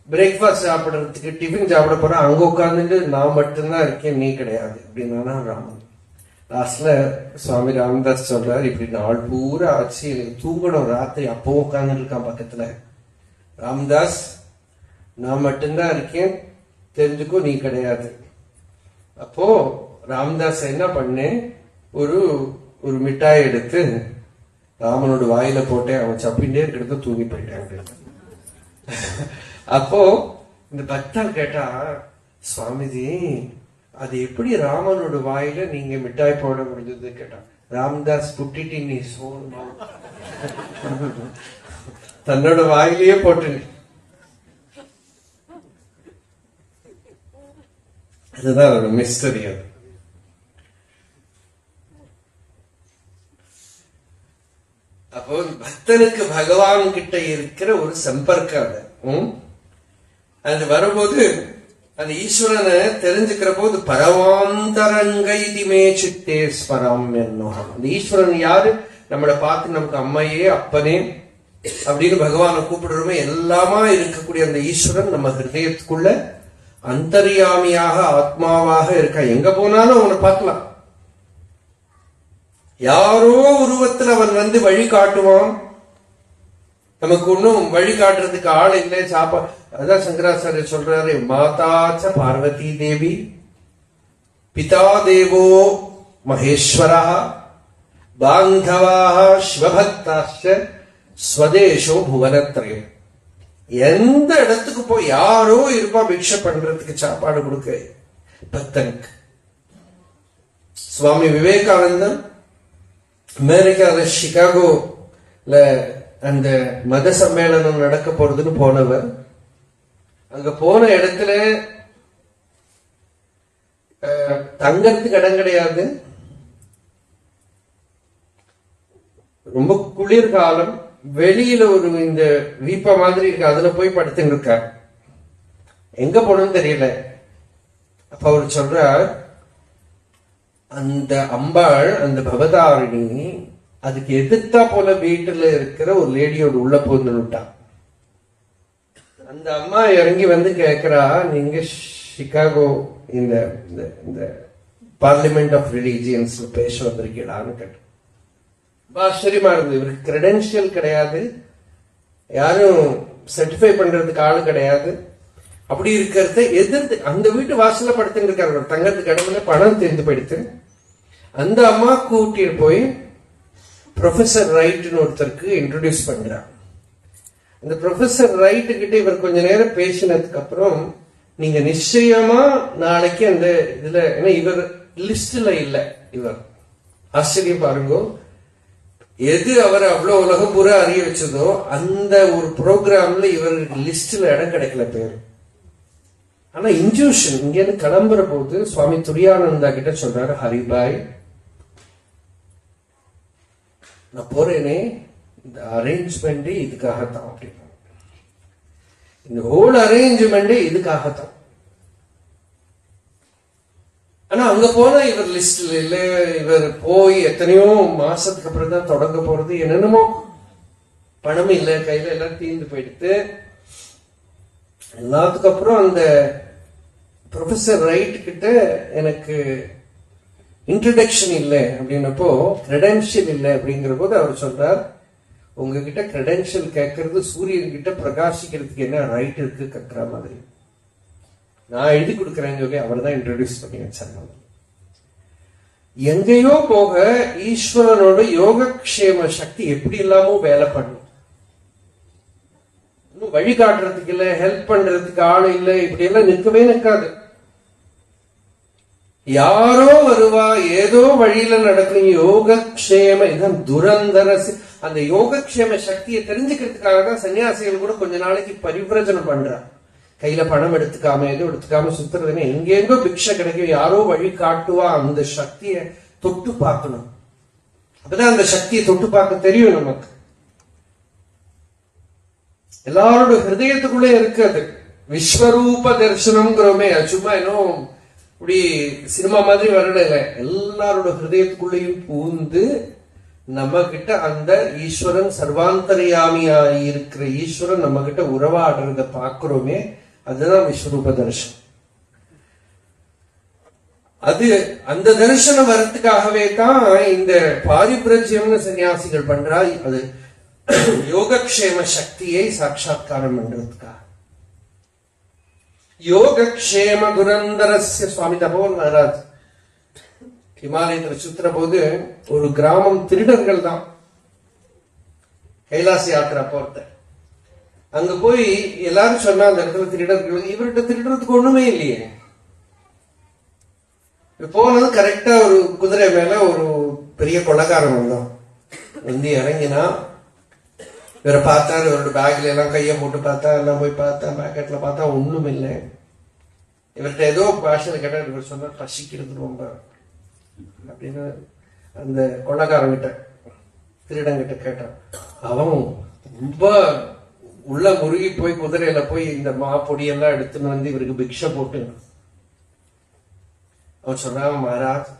பிரேக்ஃபாஸ்ட் சாப்பிடறதுக்கு டிஃபன் சாப்பிட போற அங்க உட்கார்ந்துட்டு நான் மட்டும்தான் இருக்கேன், நீ கிடையாது அப்படின்னா ராமன். லாஸ்ட்ல சுவாமி ராமதாஸ் சொல்றாரு, இப்படி நாள் பூரா ஆச்சு, எனக்கு தூங்கணும் ராத்திரி, அப்போ உட்கார்ந்துட்டு இருக்கான் பக்கத்துல. ராமதாஸ் நான் மட்டும்தான் இருக்கேன், தெரிஞ்சுக்கோ நீ கிடையாது. அப்போ ராமதாஸ் என்ன பண்ணேன், ஒரு மிட்டாய் எடுத்து ராமனோட வாயில போட்டேன். அவன் சப்பிண்டே இருக்கிறத தூங்கி போயிட்டான். அப்போ இந்த பக்தர் கேட்டா, சுவாமிஜி அது எப்படி ராமனோட வாயில நீங்க மிட்டாய் போட முடிஞ்சது கேட்டா. ராமதாஸ் புட்டிட்டு நீ சோறு தன்னோட வாயிலேயே போட்டு. அதுதான் ஒரு மிஸ்டரி. அது அப்போ பக்தனுக்கு பகவான் கிட்ட இருக்கிற ஒரு சம்பர்க்கம். அது வரும்போது அந்த ஈஸ்வரனை தெரிஞ்சுக்கிற போது பரவாந்தரங்கைதிமே சித்தே ஸ்மரம் என்னும். அந்த ஈஸ்வரன் யாரு? நம்மளை பார்த்து நமக்கு அம்மையே அப்பனே அப்படின்னு பகவானை கூப்பிடுறோமே, எல்லாமா இருக்கக்கூடிய அந்த ஈஸ்வரன் நம்ம ஹிருதயத்துக்குள்ள அந்தர்யாமியாக ஆத்மாவாக இருக்கா. எங்க போனாலும் அவனை பார்க்கலாம். யாரோ உருவத்தில் அவன் வந்து வழி காட்டுவான். நமக்கு ஒன்னும் வழி காட்டுறதுக்கு ஆள் இல்லை. அதான் சங்கராச்சாரிய சொல்றாரு, மாதாச்ச பார்வதி தேவி, பிதா தேவோ மகேஸ்வரா, பாந்தவாக சிவபக்தாச்ச ஸ்வதேசோ புவனத்ரயம். எந்த இடத்துக்கு போய் யாரோ இருப்பா பிக்ஷை பண்றதுக்கு, சாப்பாடு கொடுக்க பக்தனுக்கு. சுவாமி விவேகானந்தன் அமெரிக்கால சிகாகோல அந்த மத சம்மேளனம் நடக்க போறதுன்னு போனவர். அங்க போன இடத்துல தங்கறதுக்கு இடம் கிடையாது. ரொம்ப குளிர்காலம். வெளியில ஒரு இந்த வீப்ப மாதிரி இருக்கு, அதுல போய் படுத்துட்டு இருக்கார். எங்க போனோம்னு தெரியல. அப்ப அவர் சொல்றார், அந்த அம்பாள் அந்த பவதாரிணி அதுக்கு எதிர்த்தா போல வீட்டுல இருக்கிற ஒரு லேடியோட உள்ள போந்துட்டான். அந்த அம்மா இறங்கி வந்து கேக்குறா, நீங்க சிகாகோ இந்த பார்லிமெண்ட் ஆஃப் ரிலீஜியன்ஸ் பேச வந்திருக்கீங்களான்னு கேட்டு. ஆச்சரியமா இருந்தது. இவருக்கு கிரெடென்ஷியல் கிடையாது, யாரும் சர்டிஃபை பண்றதுக்கு ஆளு கிடையாது. அப்படி இருக்கிறத எதிர்த்து அந்த வீட்டு வாசல்ல படுத்துட்டு இருக்காரு. தங்கத்துக்கு இடத்துல பணம் தெரிந்து போயிடுத்து. அந்த அம்மா கூட்டிட்டு போய் ப்ரொஃபசர் ரைட்னு ஒருத்தருக்கு இன்ட்ரோடியூஸ் பண்றார். அந்த ப்ரொஃபசர் ரைட்டு கிட்ட இவர் கொஞ்ச நேரம் பேசினதுக்கு அப்புறம், நீங்க நிச்சயமா நாளைக்கு அந்த இதுல, ஏன்னா இவர் லிஸ்ட்ல இல்ல. இவர் ஆச்சரியம் பாருங்க, எது அவர் அவ்வளவு உலகம் பூரா அறிய வச்சதோ அந்த ஒரு ப்ரோக்ராம்ல இவருக்கு லிஸ்ட்ல இடம் கிடைக்கல பேரு. ஆனா இன்ஜூஷன் இங்க இருந்து கிளம்புற போது சுவாமி துரியானந்தா கிட்ட சொல்றாரு, ஹரிபாய் நான் போறேனே, இந்த அரேஞ்ச்மெண்ட் இதுக்காகத்தான் அப்படின்னு. இந்த ஹோல் அரேஞ்ச்மெண்ட் இதுக்காகத்தான். ஆனா அங்க போனா இவர் லிஸ்ட்ல இல்ல. இவர் போய் எத்தனையோ மாசத்துக்கு அப்புறம் தான் தொடங்க போறது. என்னென்னமோ பணம் இல்ல கையில, எல்லாம் தீர்ந்து போயிடுத்து. எல்லாத்துக்கு அப்புறம் அந்த ப்ரொஃபசர் ரைட் கிட்ட எனக்கு இன்ட்ரடக்ஷன் இல்லை அப்படின்னப்போ, கிரெடென்ஷியல் இல்லை அப்படிங்கிற போது அவர் சொல்றார், உங்ககிட்ட கிரெடென்ஷியல் கேட்கறது சூரியன் கிட்ட பிரகாசிக்கிறதுக்கு என்ன ரைட் இருக்கு கேட்கிற மாதிரி. நான் எழுதி கொடுக்குறேன்னு சொல்லி அவர் தான் இன்ட்ரடியூஸ் பண்ணி வச்சாங்க. எங்கேயோ போக ஈஸ்வரனோட யோகக்ஷேம சக்தி எப்படி இல்லாமோ வேலை பண்ணும். இன்னும் வழிகாட்டுறதுக்கு இல்ல, ஹெல்ப் பண்றதுக்கு ஆள் இல்லை, இப்படி எல்லாம் நிற்கவே நிற்காது. யாரோ வருவா, ஏதோ வழியில நடக்கும் யோகக்ஷேம. இதான் துரந்தர. அந்த யோகக்ஷேம சக்தியை தெரிஞ்சுக்கிறதுக்காக தான் சன்னியாசிகள் கூட கொஞ்ச நாளைக்கு பரிவிரஜனம் பண்றா. கையில பணம் எடுத்துக்காம எதுவும் எடுத்துக்காம சுத்துறதுன்னு, எங்கெங்கோ பிக்ஷை கிடைக்கும், யாரோ வழி காட்டுவா. அந்த சக்தியை தொட்டு பார்க்கணும். அப்பதான் அந்த சக்தியை தொட்டு பார்க்க தெரியும் நமக்கு. எல்லாரோட ஹிருதயத்துக்குள்ளே இருக்காது. விஸ்வரூப தரிசனம்ங்கிறோமே, சும்மா இன்னும் இப்படி சினிமா மாதிரி வரல. எல்லாரோட ஹிருதயத்துக்குள்ளேயும் பூந்து நம்ம கிட்ட அந்த ஈஸ்வரன், சர்வாந்தரியாமியா இருக்கிற ஈஸ்வரன் நம்ம கிட்ட உறவாடுறத பாக்குறோமே, அதுதான் விஸ்வரூப தரிசனம். அது அந்த தரிசனம் வரத்துக்காகவே தான் இந்த பாரிபிரஜ்யம்னு சன்னியாசிகள் பண்றா. அது யோகக்ஷேம சக்தியை சாட்சாத்காரம் பண்றதுக்காக. யோகக்ஷேம துரந்தரஸ்ய சுவாமி தபோவன் மகாராஜ் ஹிமாலயத்தில் சுத்துற போது ஒரு கிராமம் திருடர்கள் தான் கைலாச யாத்திரா போறத. அங்க போய் எல்லாரும் சொன்னா அந்த இடத்துல திருடர்கள், இவர்கிட்ட திருடுறதுக்கு ஒண்ணுமே இல்லையே. போனது கரெக்டா ஒரு குதிரை மேல ஒரு பெரிய கொள்ளக்காரன் வந்தான். வந்து இறங்கினா இவரை பார்த்தாரு. இவரோட பேக்ல எல்லாம் கையை போட்டு பார்த்தா, எல்லாம் போய் பார்த்தா, பேக்கெட்ல பார்த்தா ஒண்ணும் இல்லை. இவர்கிட்ட ஏதோ பாஷையில கேட்டா இவர் சொன்னா பசிக்கிறது ரொம்ப அப்படின்னு அந்த கொள்ளக்காரங்கிட்ட, திருடங்கிட்ட கேட்டான். அவன் ரொம்ப உள்ள முருகி போய் குதிரையில போய் இந்த மா பொடியெல்லாம் எடுத்துன்னு வந்து இவருக்கு பிக்ஷை போட்டு அவன் சொன்னான், மகாராஜ்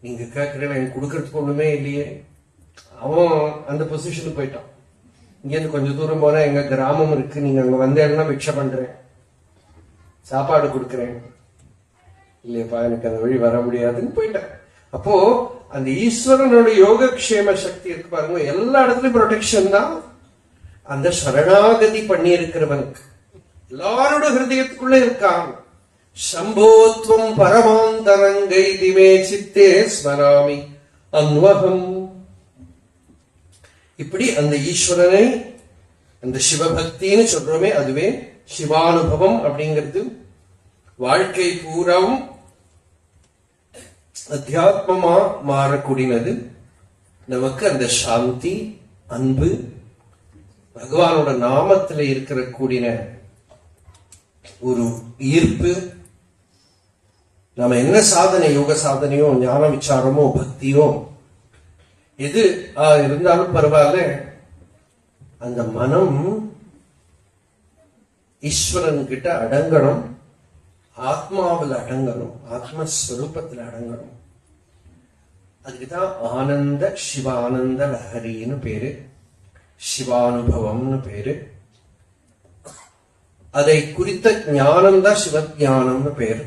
நீங்க கேட்கறீங்க, எனக்கு கொடுக்கறதுக்கு ஒண்ணுமே இல்லையே. அவன் அந்த பொசிஷனுக்கு போயிட்டான். இங்க இருந்து கொஞ்சம் தூரம் போனா எங்க கிராமம் இருக்கு, நீங்க அங்க வந்தேன்னா பிக்ஷை பண்றேன், சாப்பாடு கொடுக்குறேன். இல்லையப்பா எனக்கு அந்த வழி வர முடியாதுன்னு போயிட்டேன். அப்போ அந்த ஈஸ்வரனோட யோகக்ஷேம சக்தி இருக்கு பாருங்க, எல்லா இடத்துலயும் ப்ரொடெக்ஷன் தான். அந்த சரணாகதி பண்ணி இருக்கிறவனுக்கு எல்லாரோட ஹிருதயத்துக்குள்ள இருக்காங்க. சம்போத்வம் பரமாந்தரங்கை திமே சித்தே ஸ்மராமி அன்வகம். இப்படி அந்த ஈஸ்வரனை, அந்த சிவபக்தின்னு சொல்றோமே, அதுவே சிவானுபவம் அப்படிங்கிறது. வாழ்க்கை பூராவும் அத்தியாத்மமா மாறக்கூடியது. நமக்கு அந்த சாந்தி, அன்பு, பகவானோட நாமத்துல இருக்கிற கூடின ஒரு ஈர்ப்பு. நாம என்ன சாதனை, யோக சாதனையோ, ஞான விசாரமோ, பக்தியோ எது இருந்தாலும் பரவாயில்ல, அந்த மனம் ஈஸ்வரன் கிட்ட அடங்கணும், ஆத்மாவில் அடங்கணும், ஆத்மஸ்வரூபத்தில் அடங்கணும். அதுக்குதான் ஆனந்த சிவானந்த லஹரின்னு பேரு, சிவானுபவம்னு பேரு. அதை குறித்த ஞானம்தான் சிவஞானம்னு பேரு.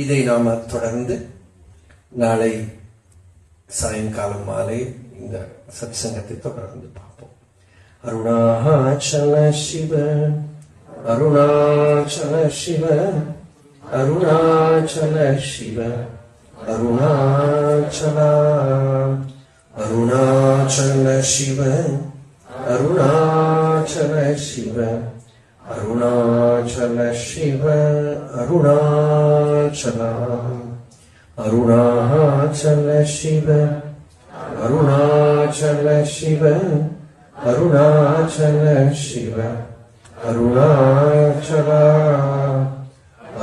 இதை நாம தொடர்ந்து நாளை சாயங்காலம் மாலை இந்த சத்சங்கத்தை தொடர்ந்து பார்ப்போம். அருணாச்சல சிவ அருணாச்சல சிவ அருணாச்சல சிவ அருணாச்சல அருணாச்சல சிவ அருணாச்சல சிவ அருணாச்சல சிவ அருணாச்சல அருணாச்சல சிவ அருணாச்சல சிவ அருணாச்சல சிவ அருணாச்சல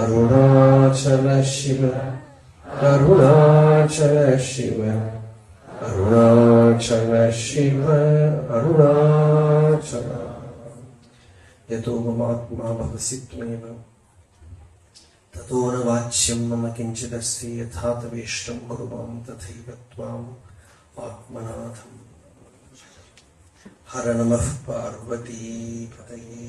அருணாச்சல சிவ அருணாச்சல சிவ அருணாச்சல சிவ அருணாச்சல. யதோ மமாத்மா பவசி த்வமேவ ததோ ந வாச்யம் மம கிஞ்சிதஸ்தி யதா தவேஷ்டம் குரு மாம் ததைவ த்வாம் ஆத்மநாதம். ஹர நமः பார்வதி பதயே.